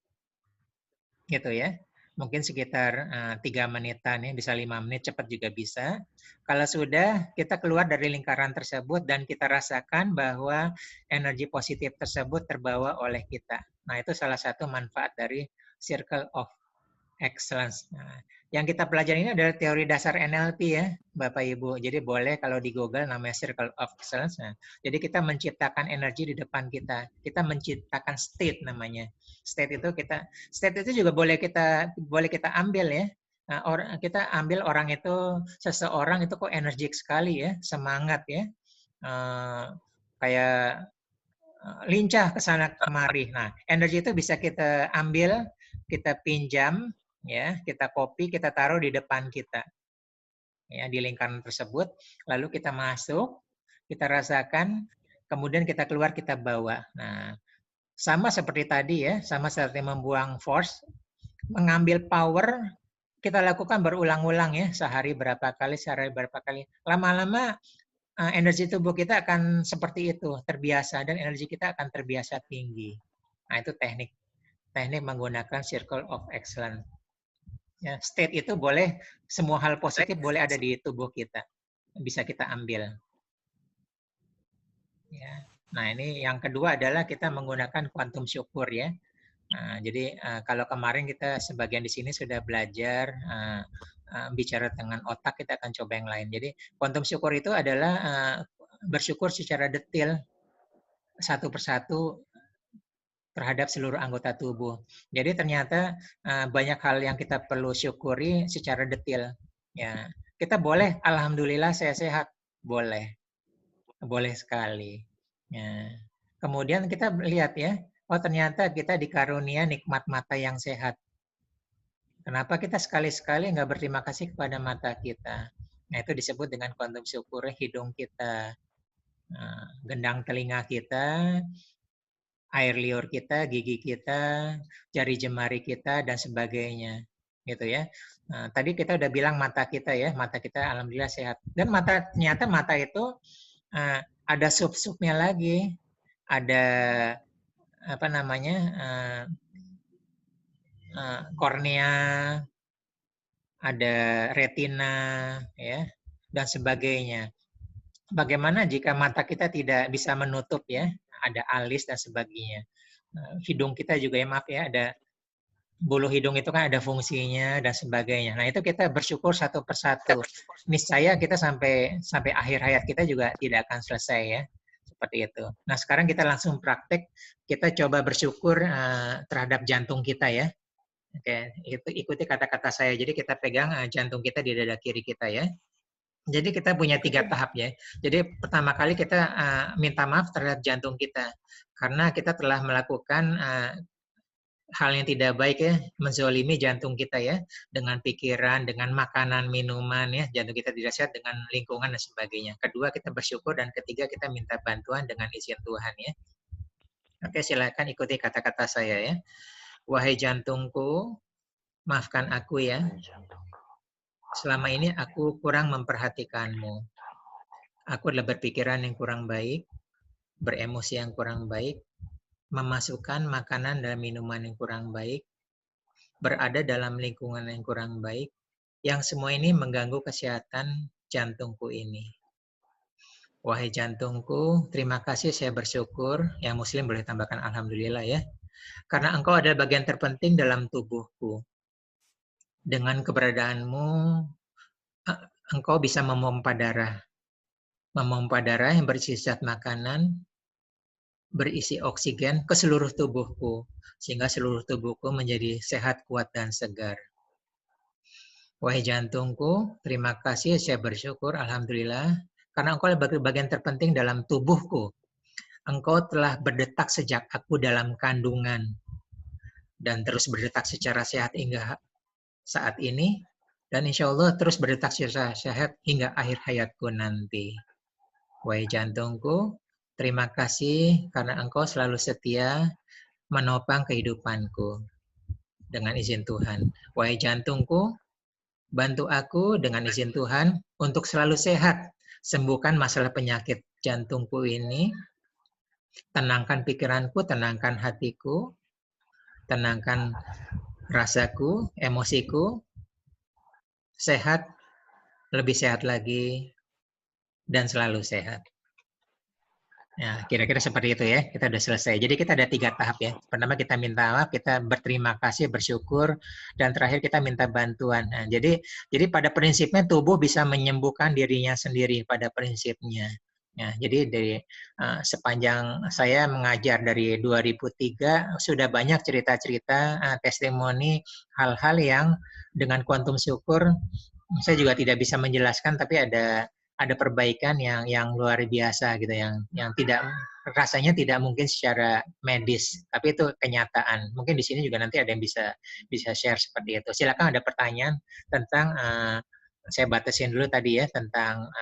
Gitu ya. Mungkin sekitar 3 menitan ya, bisa 5 menit, cepat juga bisa. Kalau sudah, kita keluar dari lingkaran tersebut dan kita rasakan bahwa energi positif tersebut terbawa oleh kita. Nah, itu salah satu manfaat dari Circle of Excellence. Nah, yang kita pelajari ini adalah teori dasar NLP ya, Bapak Ibu. Jadi boleh kalau di Google namanya Circle of Excellence. Nah, jadi kita menciptakan energi di depan kita. Kita menciptakan state namanya. State itu juga boleh kita ambil ya. Nah, kita ambil orang itu, seseorang itu kok energik sekali ya, semangat ya. Kayak lincah ke sana kemari. Nah, energi itu bisa kita ambil, kita pinjam ya, kita copy, kita taruh di depan kita. Ya, di lingkaran tersebut, lalu kita masuk, kita rasakan, kemudian kita keluar, kita bawa. Nah, sama seperti tadi ya, sama seperti membuang force, mengambil power kita lakukan berulang-ulang ya, sehari berapa kali. Lama-lama energi tubuh kita akan seperti itu, terbiasa, dan energi kita akan terbiasa tinggi. Nah, itu teknik menggunakan Circle of Excellence. Ya, state itu boleh, semua hal positif boleh ada di tubuh kita, bisa kita ambil. Ya. Nah, ini yang kedua adalah kita menggunakan kuantum syukur ya. Jadi kalau kemarin kita sebagian di sini sudah belajar bicara dengan otak, kita akan coba yang lain. Jadi kuantum syukur itu adalah bersyukur secara detail satu persatu terhadap seluruh anggota tubuh. Jadi ternyata banyak hal yang kita perlu syukuri secara detail. Ya, kita boleh, alhamdulillah saya sehat, boleh sekali. Ya. Kemudian kita lihat ya, oh ternyata kita dikarunia nikmat mata yang sehat. Kenapa kita sekali-sekali nggak berterima kasih kepada mata kita? Nah, itu disebut dengan kuantum syukur. Hidung kita, gendang telinga kita, air liur kita, gigi kita, jari jemari kita, dan sebagainya. Gitu ya. Nah, tadi kita udah bilang mata kita ya, mata kita alhamdulillah sehat. Dan ternyata mata itu ada sub-subnya lagi. Ada apa namanya? Kornea, ada retina, ya, dan sebagainya. Bagaimana jika mata kita tidak bisa menutup ya, ada alis dan sebagainya. Hidung kita juga ya, maaf ya, ada bulu hidung itu kan ada fungsinya dan sebagainya. Nah, itu kita bersyukur satu persatu. Niscaya kita sampai akhir hayat kita juga tidak akan selesai ya. Seperti itu. Nah, sekarang kita langsung praktek, kita coba bersyukur terhadap jantung kita ya. Oke, itu ikuti kata-kata saya. Jadi kita pegang jantung kita di dada kiri kita ya. Jadi kita punya 3 tahap ya. Jadi pertama kali kita minta maaf terhadap jantung kita. Karena kita telah melakukan hal yang tidak baik ya, menzolimi jantung kita ya. Dengan pikiran, dengan makanan, minuman ya. Jantung kita tidak sehat, dengan lingkungan dan sebagainya. Kedua, kita bersyukur. Dan ketiga, kita minta bantuan dengan izin Tuhan ya. Oke, silakan ikuti kata-kata saya ya. Wahai jantungku, maafkan aku ya. Selama ini aku kurang memperhatikanmu. Aku adalah berpikiran yang kurang baik, beremosi yang kurang baik, memasukkan makanan dan minuman yang kurang baik, berada dalam lingkungan yang kurang baik, yang semua ini mengganggu kesehatan jantungku ini. Wahai jantungku, terima kasih, saya bersyukur. Yang muslim boleh tambahkan alhamdulillah ya. Karena engkau adalah bagian terpenting dalam tubuhku. Dengan keberadaanmu, engkau bisa memompa darah. Memompa darah yang berisi zat makanan, berisi oksigen ke seluruh tubuhku. Sehingga seluruh tubuhku menjadi sehat, kuat, dan segar. Wahai jantungku, terima kasih, saya bersyukur, alhamdulillah. Karena engkau adalah bagian terpenting dalam tubuhku. Engkau telah berdetak sejak aku dalam kandungan. Dan terus berdetak secara sehat hingga saat ini. Dan insya Allah terus berdetak secara sehat hingga akhir hayatku nanti. Wahai jantungku, terima kasih karena engkau selalu setia menopang kehidupanku. Dengan izin Tuhan. Wahai jantungku, bantu aku dengan izin Tuhan untuk selalu sehat. Sembuhkan masalah penyakit jantungku ini. Tenangkan pikiranku, tenangkan hatiku. Tenangkan rasaku, emosiku. Sehat, lebih sehat lagi, dan selalu sehat. Ya, kira-kira seperti itu ya. Kita sudah selesai. Jadi kita ada 3 tahap ya. Pertama kita minta maaf, kita berterima kasih, bersyukur, dan terakhir kita minta bantuan. Nah, jadi pada prinsipnya tubuh bisa menyembuhkan dirinya sendiri pada prinsipnya. Ya, jadi dari sepanjang saya mengajar dari 2003 sudah banyak cerita-cerita, testimoni, hal-hal yang dengan kuantum syukur saya juga tidak bisa menjelaskan, tapi ada perbaikan yang luar biasa gitu, yang tidak rasanya tidak mungkin secara medis, tapi itu kenyataan. Mungkin di sini juga nanti ada yang bisa share seperti itu. Silakan, ada pertanyaan tentang saya batasin dulu tadi ya tentang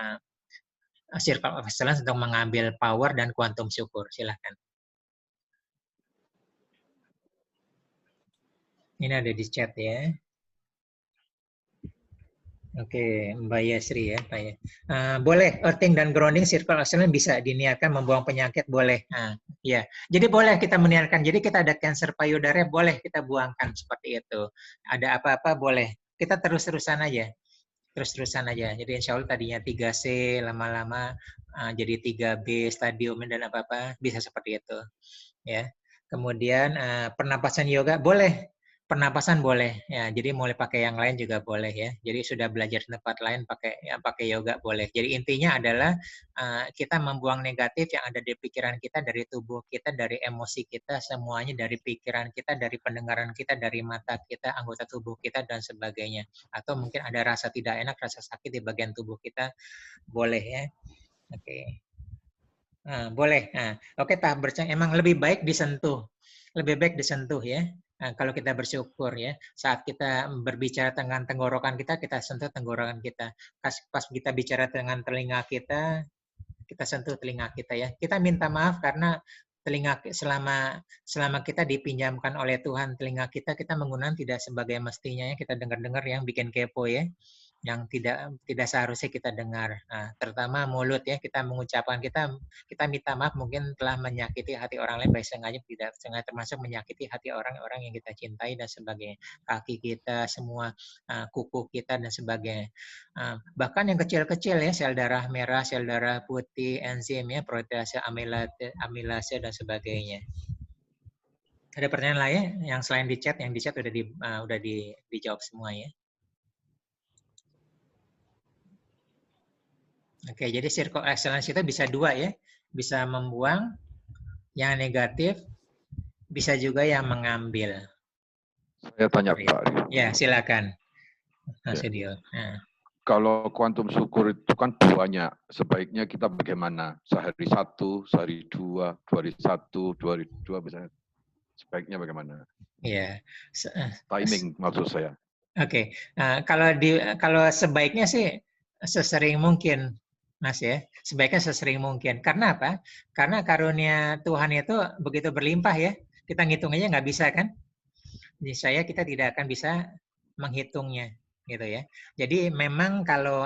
Circle of Excellence untuk mengambil power dan kuantum syukur. Silakan. Ini ada di chat ya. Oke, Mbak Yasri ya, Pak ya. Boleh earthing dan grounding circle excellence bisa diniatkan membuang penyakit, boleh. Ya, jadi boleh kita meniatkan. Jadi kita ada cancer payudara, boleh kita buangkan seperti itu. Ada apa-apa boleh. Kita terus-terusan aja. Terus-terusan aja. Jadi insya Allah tadinya 3C, lama-lama jadi 3B, stadium dan apa-apa, bisa seperti itu. Ya. Kemudian pernapasan yoga boleh. Pernapasan boleh ya, jadi mulai pakai yang lain juga boleh ya. Jadi sudah belajar di tempat lain pakai yoga boleh. Jadi intinya adalah kita membuang negatif yang ada di pikiran kita, dari tubuh kita, dari emosi kita, semuanya dari pikiran kita, dari pendengaran kita, dari mata kita, anggota tubuh kita dan sebagainya. Atau mungkin ada rasa tidak enak, rasa sakit di bagian tubuh kita, boleh ya. Oke. Boleh. Oke, tahap bercengkrama emang lebih baik disentuh. Lebih baik disentuh ya. Kalau kita bersyukur ya, saat kita berbicara dengan tenggorokan kita sentuh tenggorokan kita. Pas kita bicara dengan telinga kita sentuh telinga kita ya. Kita minta maaf karena telinga selama kita dipinjamkan oleh Tuhan telinga kita menggunakan tidak sebagai mestinya ya. Kita dengar-dengar yang bikin kepo ya, yang tidak seharusnya kita dengar. Terutama mulut ya, kita mengucapkan kita minta maaf mungkin telah menyakiti hati orang lain baik sengaja tidak sengaja, termasuk menyakiti hati orang-orang yang kita cintai dan sebagainya. Kaki kita, semua kuku kita dan sebagainya. Bahkan yang kecil-kecil ya, sel darah merah, sel darah putih, enzim ya, protease, amilase dan sebagainya. Ada pertanyaan lain yang selain di chat? Yang di chat udah dijawab semua ya. Oke, jadi circle excellence itu bisa dua ya. Bisa membuang yang negatif, bisa juga yang mengambil. Saya tanya Pak. Ya, silakan. Mas Sudio. Kalau kuantum syukur itu kan banyak. Sebaiknya kita bagaimana? Sehari 1, sehari 2, 2 hari 1, 2 hari 2 misalnya. Sebaiknya bagaimana? Iya. Timing maksud saya. Oke. Kalau sebaiknya sih sesering mungkin. Mas ya, sebaiknya sesering mungkin. Karena apa? Karena karunia Tuhan itu begitu berlimpah ya. Kita ngitungnya nggak bisa kan? Jadi kita tidak akan bisa menghitungnya, gitu ya. Jadi memang kalau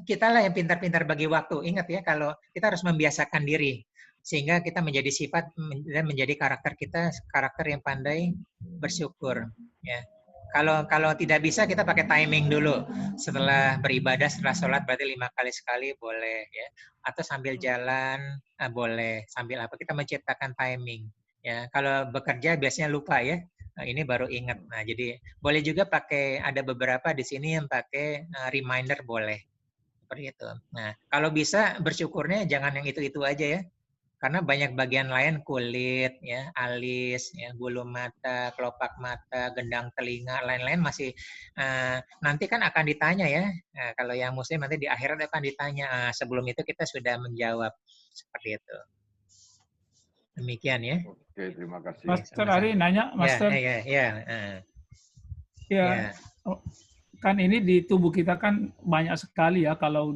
kita lah yang pintar-pintar bagi waktu. Ingat ya, kalau kita harus membiasakan diri sehingga kita menjadi sifat dan menjadi karakter yang pandai bersyukur. Ya. Kalau tidak bisa kita pakai timing dulu. Setelah beribadah, setelah sholat berarti 5 kali sekali boleh ya. Atau sambil jalan boleh. Sambil apa? Kita menciptakan timing. Ya, kalau bekerja biasanya lupa ya. Ini baru ingat. Nah, jadi boleh juga pakai, ada beberapa di sini yang pakai reminder boleh. Seperti itu. Nah, kalau bisa bersyukurnya jangan yang itu-itu aja ya. Karena banyak bagian lain, kulit, ya, alis, ya, bulu mata, kelopak mata, gendang telinga, lain-lain masih nanti kan akan ditanya ya. Kalau yang muslim nanti di akhirat akan ditanya. Sebelum itu kita sudah menjawab seperti itu. Demikian ya. Oke, terima kasih. Master Ari nanya, Master. Ya. Kan ini di tubuh kita kan banyak sekali ya, kalau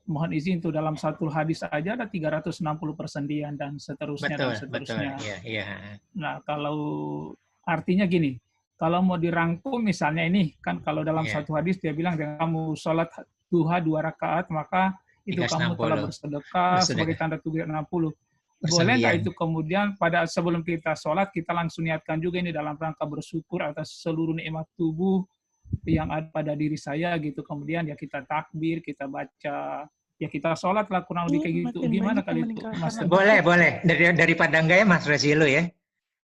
mohon izin itu dalam satu hadis aja ada 360 persendian dan seterusnya. Betul, dan seterusnya. Betul, iya. Nah, kalau artinya gini, kalau mau dirangkum misalnya ini, kan kalau dalam satu hadis dia bilang, dengan kamu sholat duha 2 rakaat, maka itu kamu telah bersedekah sebagai tanda 360. Boleh nggak itu kemudian pada sebelum kita sholat, kita langsung niatkan juga ini dalam rangka bersyukur atas seluruh nikmat tubuh yang ada pada diri saya gitu, kemudian ya kita takbir, kita baca, ya kita sholat lah kurang lebih kayak gitu. Gimana kali itu, Mas? Boleh. Daripada enggak ya, Mas Razilu ya?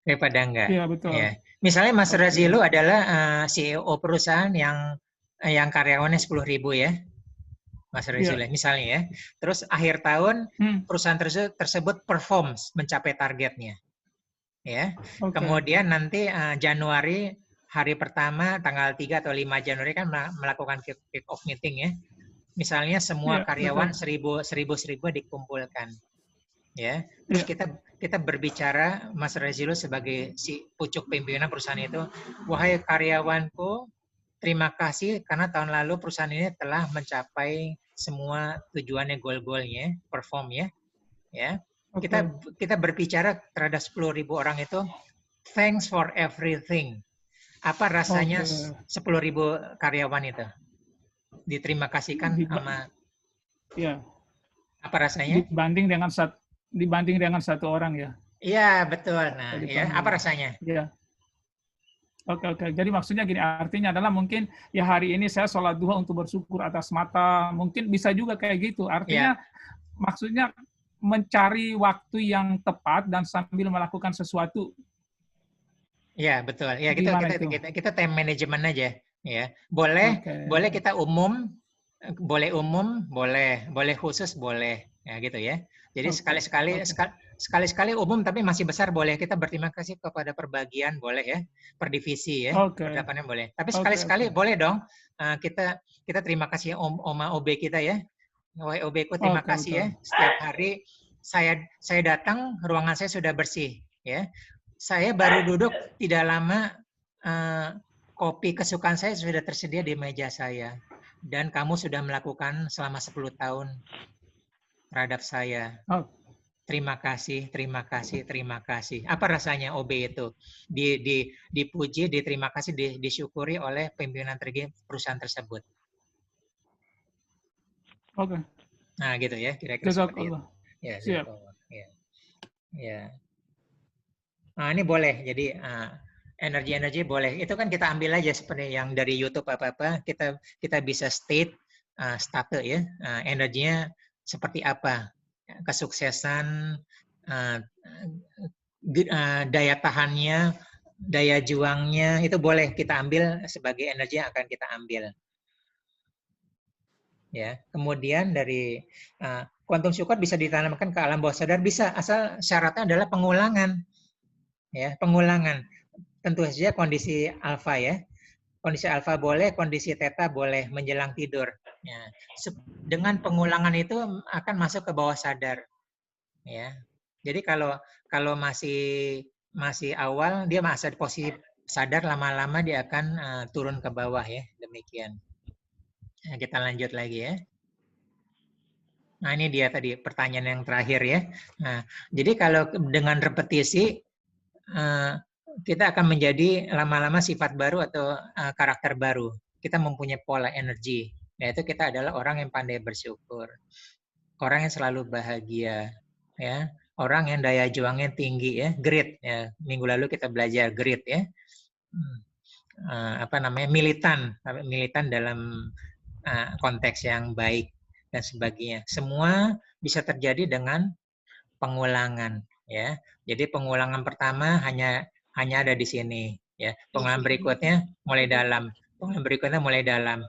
Daripada enggak. Iya, betul. Ya. Misalnya Mas Razilu adalah CEO perusahaan yang karyawannya 10.000 ya, Mas Razilu. Misalnya ya. Terus akhir tahun perusahaan tersebut performs mencapai targetnya. Ya. Kemudian nanti Januari hari pertama tanggal 3 atau 5 Januari kan melakukan kick off meeting ya. Misalnya semua karyawan 1.000 dikumpulkan. Ya. Terus kita berbicara, Mas Razilu sebagai si pucuk pimpinan perusahaan itu, wahai karyawanku, terima kasih karena tahun lalu perusahaan ini telah mencapai semua tujuannya, goal-goalnya, perform ya. Ya. Kita berbicara terhadap 10.000 orang itu, thanks for everything. Apa rasanya 10.000 karyawan itu? Diterima kasihkan sama ya. Apa rasanya? Dibanding dengan satu orang ya. Iya, betul. Nah, ya, apa rasanya? Ya. Oke. Jadi maksudnya gini, artinya adalah mungkin ya hari ini saya sholat duha untuk bersyukur atas mata, mungkin bisa juga kayak gitu. Artinya maksudnya mencari waktu yang tepat dan sambil melakukan sesuatu. Ya, betul. Ya, kita time management aja. Ya, boleh kita umum, boleh khusus, boleh. Ya, gitu ya. Jadi sekali-sekali umum tapi masih besar boleh. Kita berterima kasih kepada perbagian boleh ya, per divisi ya, perdapannya boleh. Tapi sekali-sekali boleh dong kita terima kasih Oma OB kita ya. OB ku terima kasih ya. Setiap hari saya datang ruangan saya sudah bersih ya. Saya baru duduk tidak lama kopi kesukaan saya sudah tersedia di meja saya dan kamu sudah melakukan selama 10 tahun terhadap saya. Terima kasih. Apa rasanya OB itu? Dipuji, diterima kasih, disyukuri oleh pimpinan tertinggi perusahaan tersebut. Oke. Nah, gitu ya, kira-kira seperti itu. Ya, siap. Ya. Nah, ini boleh. Jadi energi boleh. Itu kan kita ambil aja seperti yang dari YouTube apa-apa, kita bisa state ya. Energinya seperti apa? Kesuksesan, daya tahannya, daya juangnya, itu boleh kita ambil sebagai energi yang akan kita ambil. Ya, kemudian dari kuantum syukur bisa ditanamkan ke alam bawah sadar, bisa, asal syaratnya adalah pengulangan. Ya, pengulangan. Tentu saja kondisi alfa ya. Kondisi alfa boleh, kondisi theta boleh menjelang tidur. Ya. Dengan pengulangan itu akan masuk ke bawah sadar. Ya. Jadi kalau masih awal dia masih di posisi sadar, lama-lama dia akan turun ke bawah ya. Demikian. Nah, kita lanjut lagi ya. Nah, ini dia tadi pertanyaan yang terakhir ya. Nah, jadi kalau dengan repetisi kita akan menjadi lama-lama sifat baru atau karakter baru. Kita mempunyai pola energi, yaitu kita adalah orang yang pandai bersyukur, orang yang selalu bahagia, ya, orang yang daya juangnya tinggi, ya, grit. Ya. Minggu lalu kita belajar grit, ya, militan dalam konteks yang baik dan sebagainya. Semua bisa terjadi dengan pengulangan, ya. Jadi pengulangan pertama hanya ada di sini, ya. Pengulangan berikutnya mulai dalam, pengulangan berikutnya mulai dalam.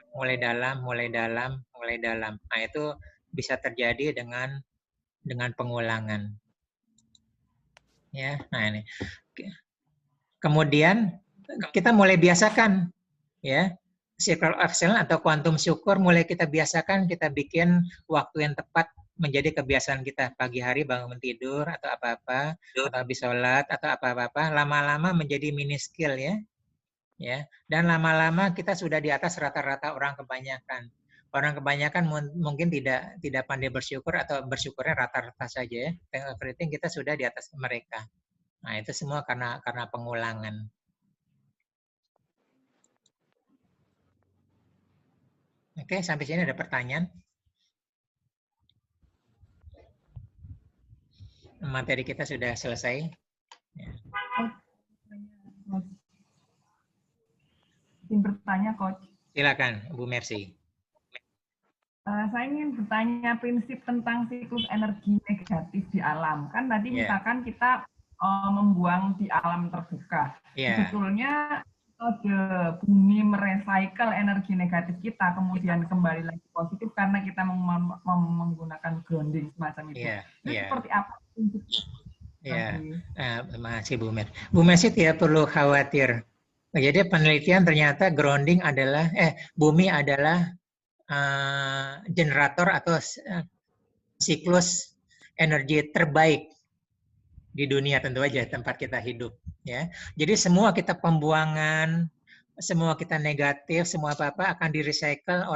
Nah, itu bisa terjadi dengan pengulangan. Ya, nah ini. Kemudian kita mulai biasakan, ya. Circle of Excellence atau kuantum syukur mulai kita biasakan, kita bikin waktu yang tepat menjadi kebiasaan kita. Pagi hari bangun tidur atau apa-apa, atau habis sholat atau apa-apa, lama-lama menjadi mini skill ya. Ya, dan lama-lama kita sudah di atas rata-rata orang kebanyakan. Orang kebanyakan mungkin tidak pandai bersyukur atau bersyukurnya rata-rata saja ya. Everything kita sudah di atas mereka. Nah, itu semua karena pengulangan. Oke, sampai sini ada pertanyaan? Materi kita sudah selesai. Ya. Ingin bertanya, Coach. Silakan, Bu Mercy. Saya ingin bertanya prinsip tentang siklus energi negatif di alam. Kan tadi misalkan kita membuang di alam terbuka. Sebetulnya bumi merecycle energi negatif kita, kemudian kembali lagi positif karena kita menggunakan grounding semacam itu. Itu seperti apa? Terima kasih Bu Mer. Bu Mercy tidak perlu khawatir. Jadi penelitian ternyata grounding adalah, bumi adalah generator atau siklus energi terbaik di dunia, tentu aja tempat kita hidup. Ya, jadi semua kita pembuangan, semua kita negatif, semua apa-apa akan di-recycle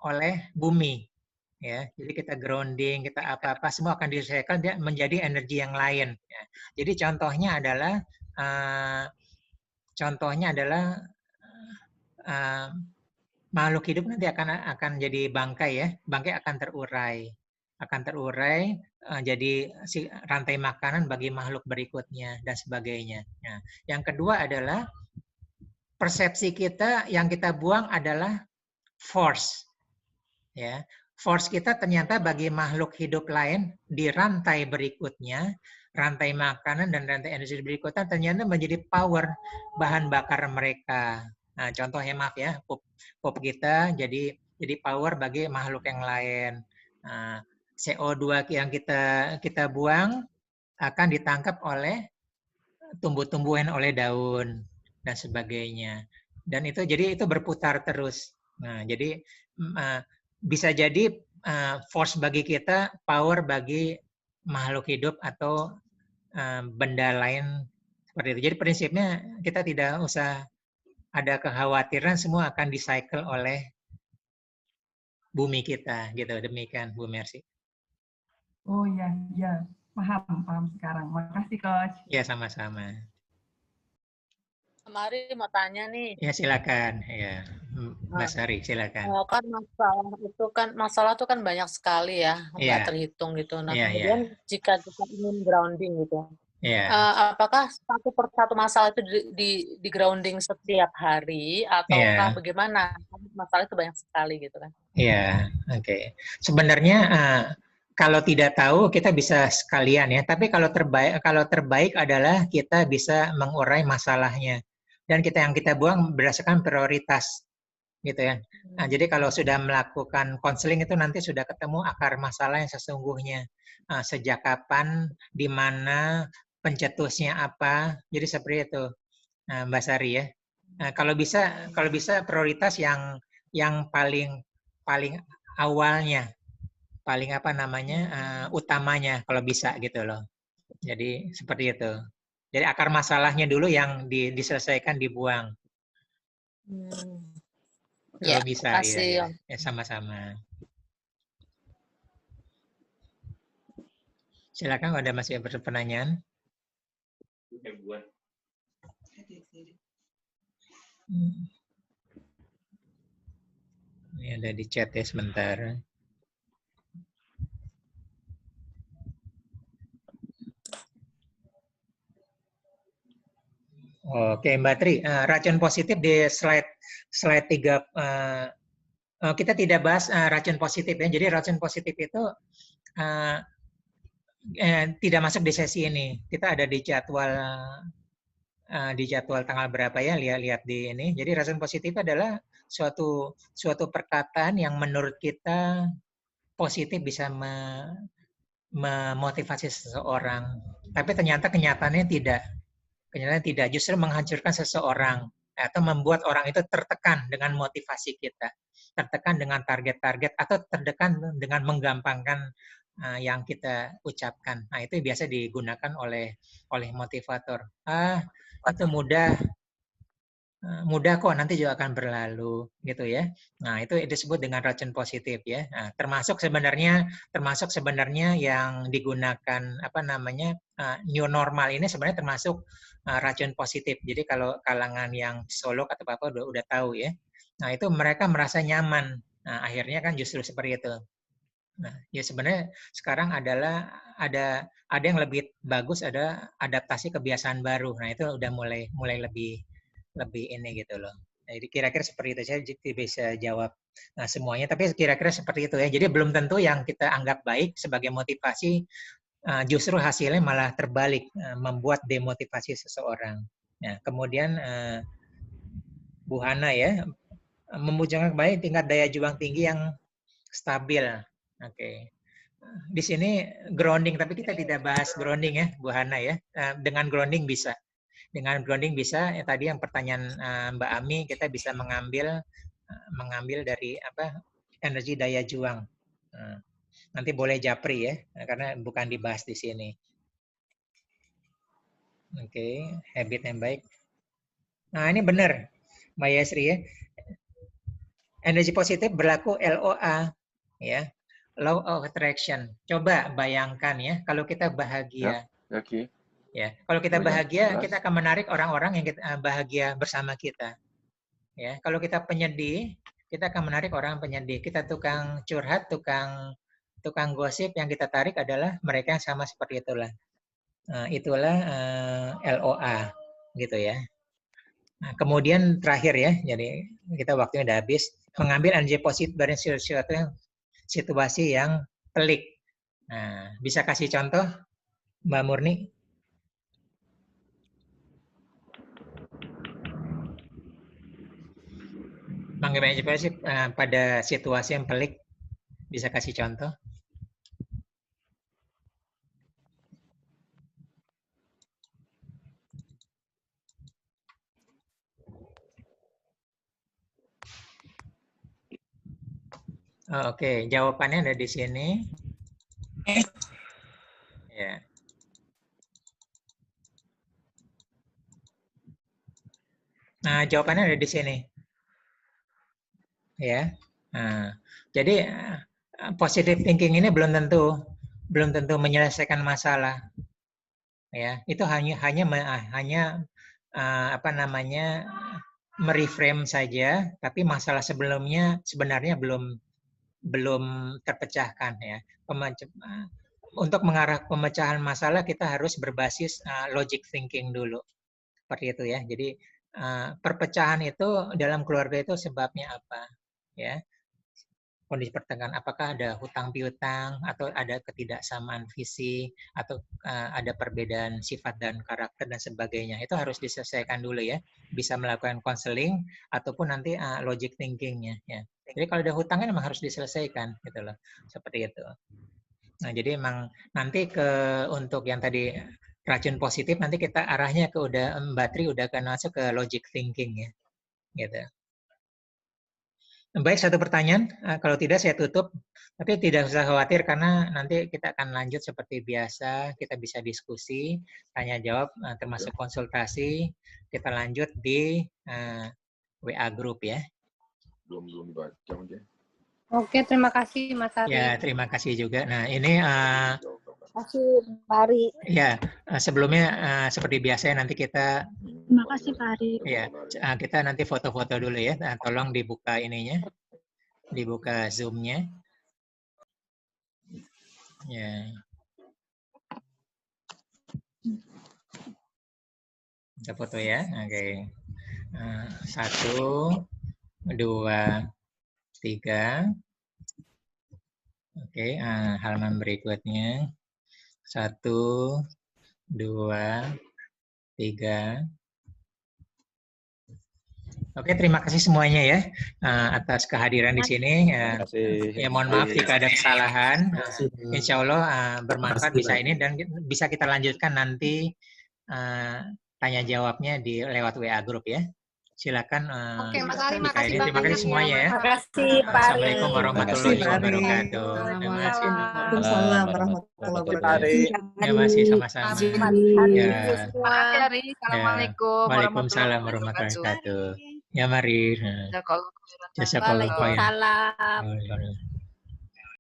oleh bumi. ya. Jadi kita grounding, kita apa-apa semua akan diselesaikan dia menjadi energi yang lain. Ya. Jadi contohnya adalah makhluk hidup nanti akan jadi bangkai ya, bangkai akan terurai jadi rantai makanan bagi makhluk berikutnya dan sebagainya. Nah, yang kedua adalah persepsi kita yang kita buang adalah force, ya. Force kita ternyata bagi makhluk hidup lain di rantai berikutnya, rantai makanan dan rantai energi berikutnya ternyata menjadi power, bahan bakar mereka. Nah, contohnya maaf ya, pup kita jadi power bagi makhluk yang lain. Nah, CO2 yang kita buang akan ditangkap oleh tumbuh-tumbuhan, oleh daun dan sebagainya. Dan itu jadi itu berputar terus. Nah, jadi bisa jadi force bagi kita, power bagi makhluk hidup atau benda lain seperti itu. Jadi prinsipnya kita tidak usah ada kekhawatiran, semua akan di-cycle oleh bumi kita, gitu. Demikian, Bu Mercy. Oh ya, paham sekarang. Makasih, Coach. Ya, sama-sama. Mari mau tanya nih. Ya, silakan. Ya, Mbak Sari, silakan. Kan masalah itu kan banyak sekali ya, nggak terhitung gitu. Nah, kemudian jika kita ingin grounding gitu, apakah satu persatu masalah itu di grounding setiap hari ataukah bagaimana? Masalah itu banyak sekali gitu kan? Iya, oke. Sebenarnya kalau tidak tahu kita bisa sekalian ya. Tapi kalau terbaik adalah kita bisa mengurai masalahnya dan yang kita buang berdasarkan prioritas, gitu ya. Nah, jadi kalau sudah melakukan konseling itu nanti sudah ketemu akar masalah yang sesungguhnya. Sejak kapan, di mana, pencetusnya apa. Jadi seperti itu, Mbak Sari ya. Kalau bisa prioritas yang paling awalnya, paling utamanya kalau bisa gitu loh. Jadi seperti itu. Jadi akar masalahnya dulu yang diselesaikan, dibuang. Kalau bisa, ya sama-sama. Silakan kalau ada masih pertanyaan. Ini ada di chat ya sebentar. Oke, Mbak Tri, racun positif di slide 3. Kita tidak bahas racun positif ya. Jadi racun positif itu tidak masuk di sesi ini. Kita ada di jadwal tanggal berapa ya, lihat di ini. Jadi racun positif adalah suatu perkataan yang menurut kita positif bisa memotivasi seseorang. Tapi ternyata kenyataannya tidak. Justru menghancurkan seseorang atau membuat orang itu tertekan dengan motivasi kita, tertekan dengan target-target atau tertekan dengan menggampangkan yang kita ucapkan. Nah, itu biasa digunakan oleh motivator. Itu mudah kok, nanti juga akan berlalu gitu ya. Nah, itu disebut dengan racun positif ya. Nah, termasuk sebenarnya yang digunakan new normal ini sebenarnya termasuk racun positif. Jadi kalau kalangan yang psikolog atau apa udah tahu ya. Nah, itu mereka merasa nyaman. Nah, akhirnya kan justru seperti itu. Nah, ya sebenarnya sekarang adalah ada yang lebih bagus, ada adaptasi kebiasaan baru. Nah, itu udah mulai lebih ini gitu loh. Jadi kira-kira seperti itu. Saya tidak bisa jawab semuanya, tapi kira-kira seperti itu ya. Jadi belum tentu yang kita anggap baik sebagai motivasi justru hasilnya malah terbalik, membuat demotivasi seseorang. Nah, kemudian Bu Hana ya, memujudkan baik tingkat daya juang tinggi yang stabil. Oke. Di sini grounding, tapi kita tidak bahas grounding ya, Bu Hana ya. Dengan grounding bisa. Tadi yang pertanyaan Mbak Ami, kita bisa mengambil dari energi daya juang. Nanti boleh japri ya, karena bukan dibahas di sini. Oke, habit yang baik. Nah, ini benar, Mbak Yasri ya. Energi positif berlaku LOA ya. law of attraction. Coba bayangkan ya, kalau kita bahagia. Ya, kalau kita bahagia, kita akan menarik orang-orang yang bahagia bersama kita. Ya, kalau kita penyedih, kita akan menarik orang penyedih. Kita tukang curhat, tukang gosip, yang kita tarik adalah mereka yang sama seperti itulah. Itulah LOA, gitu ya. Nah, kemudian terakhir ya, jadi kita waktunya udah habis. Mengambil energi positif dari sesuatu situasi yang pelik. Nah, bisa kasih contoh, Mbak Murni? Mengambil energi positif pada situasi yang pelik, bisa kasih contoh? Oke, jawabannya ada di sini. Ya. Nah, jawabannya ada di sini. Ya. Nah, jadi positive thinking ini belum tentu menyelesaikan masalah. Ya, itu hanya mereframe saja, tapi masalah sebelumnya sebenarnya belum terpecahkan ya. Untuk mengarah pemecahan masalah kita harus berbasis logic thinking dulu. Seperti itu ya. Jadi perpecahan itu dalam keluarga itu sebabnya apa? Ya. Kondisi pertengkaran, apakah ada hutang piutang atau ada ketidaksamaan visi atau ada perbedaan sifat dan karakter dan sebagainya. Itu harus diselesaikan dulu ya. Bisa melakukan konseling ataupun nanti logic thinkingnya ya. Jadi kalau ada hutangnya memang harus diselesaikan gitu loh. Seperti itu. Nah, jadi memang nanti untuk yang tadi racun positif nanti kita arahnya ke Mbak Tri udah akan masuk ke logic thinking ya. Gitu. Baik, satu pertanyaan. Kalau tidak saya tutup. Tapi tidak usah khawatir karena nanti kita akan lanjut seperti biasa. Kita bisa diskusi, tanya jawab, termasuk konsultasi. Kita lanjut di WA group ya. Belum dibaca aja. Oke, terima kasih Mas Ari. Ya, terima kasih juga. Nah, ini terima kasih Pak Ari. Ya, sebelumnya seperti biasa nanti kita. Terima kasih Pak Ari. Ya, kita nanti foto-foto dulu ya. Nah, tolong dibuka ininya, dibuka Zoom-nya. Ya. Kita foto ya. Oke. 1, 2, 3. Oke, halaman berikutnya. 1, 2, 3. Oke, terima kasih semuanya ya atas kehadiran di sini. Ya, mohon maaf jika ada kesalahan. Insya Allah bermanfaat bisa ini dan bisa kita lanjutkan nanti tanya jawabnya lewat WA group ya. Silakan. Oke, Mas Ari, makasih banyak. Terima kasih semuanya ya. Terima kasih Pak Ari. Assalamualaikum warahmatullahi wabarakatuh. Waalaikumsalam warahmatullahi wabarakatuh. Terima kasih sama-sama. Terima kasih Ari. Assalamualaikum Waalaikumsalam warahmatullahi wabarakatuh. Ya mari. Jazakallah khairan. Waalaikumsalam.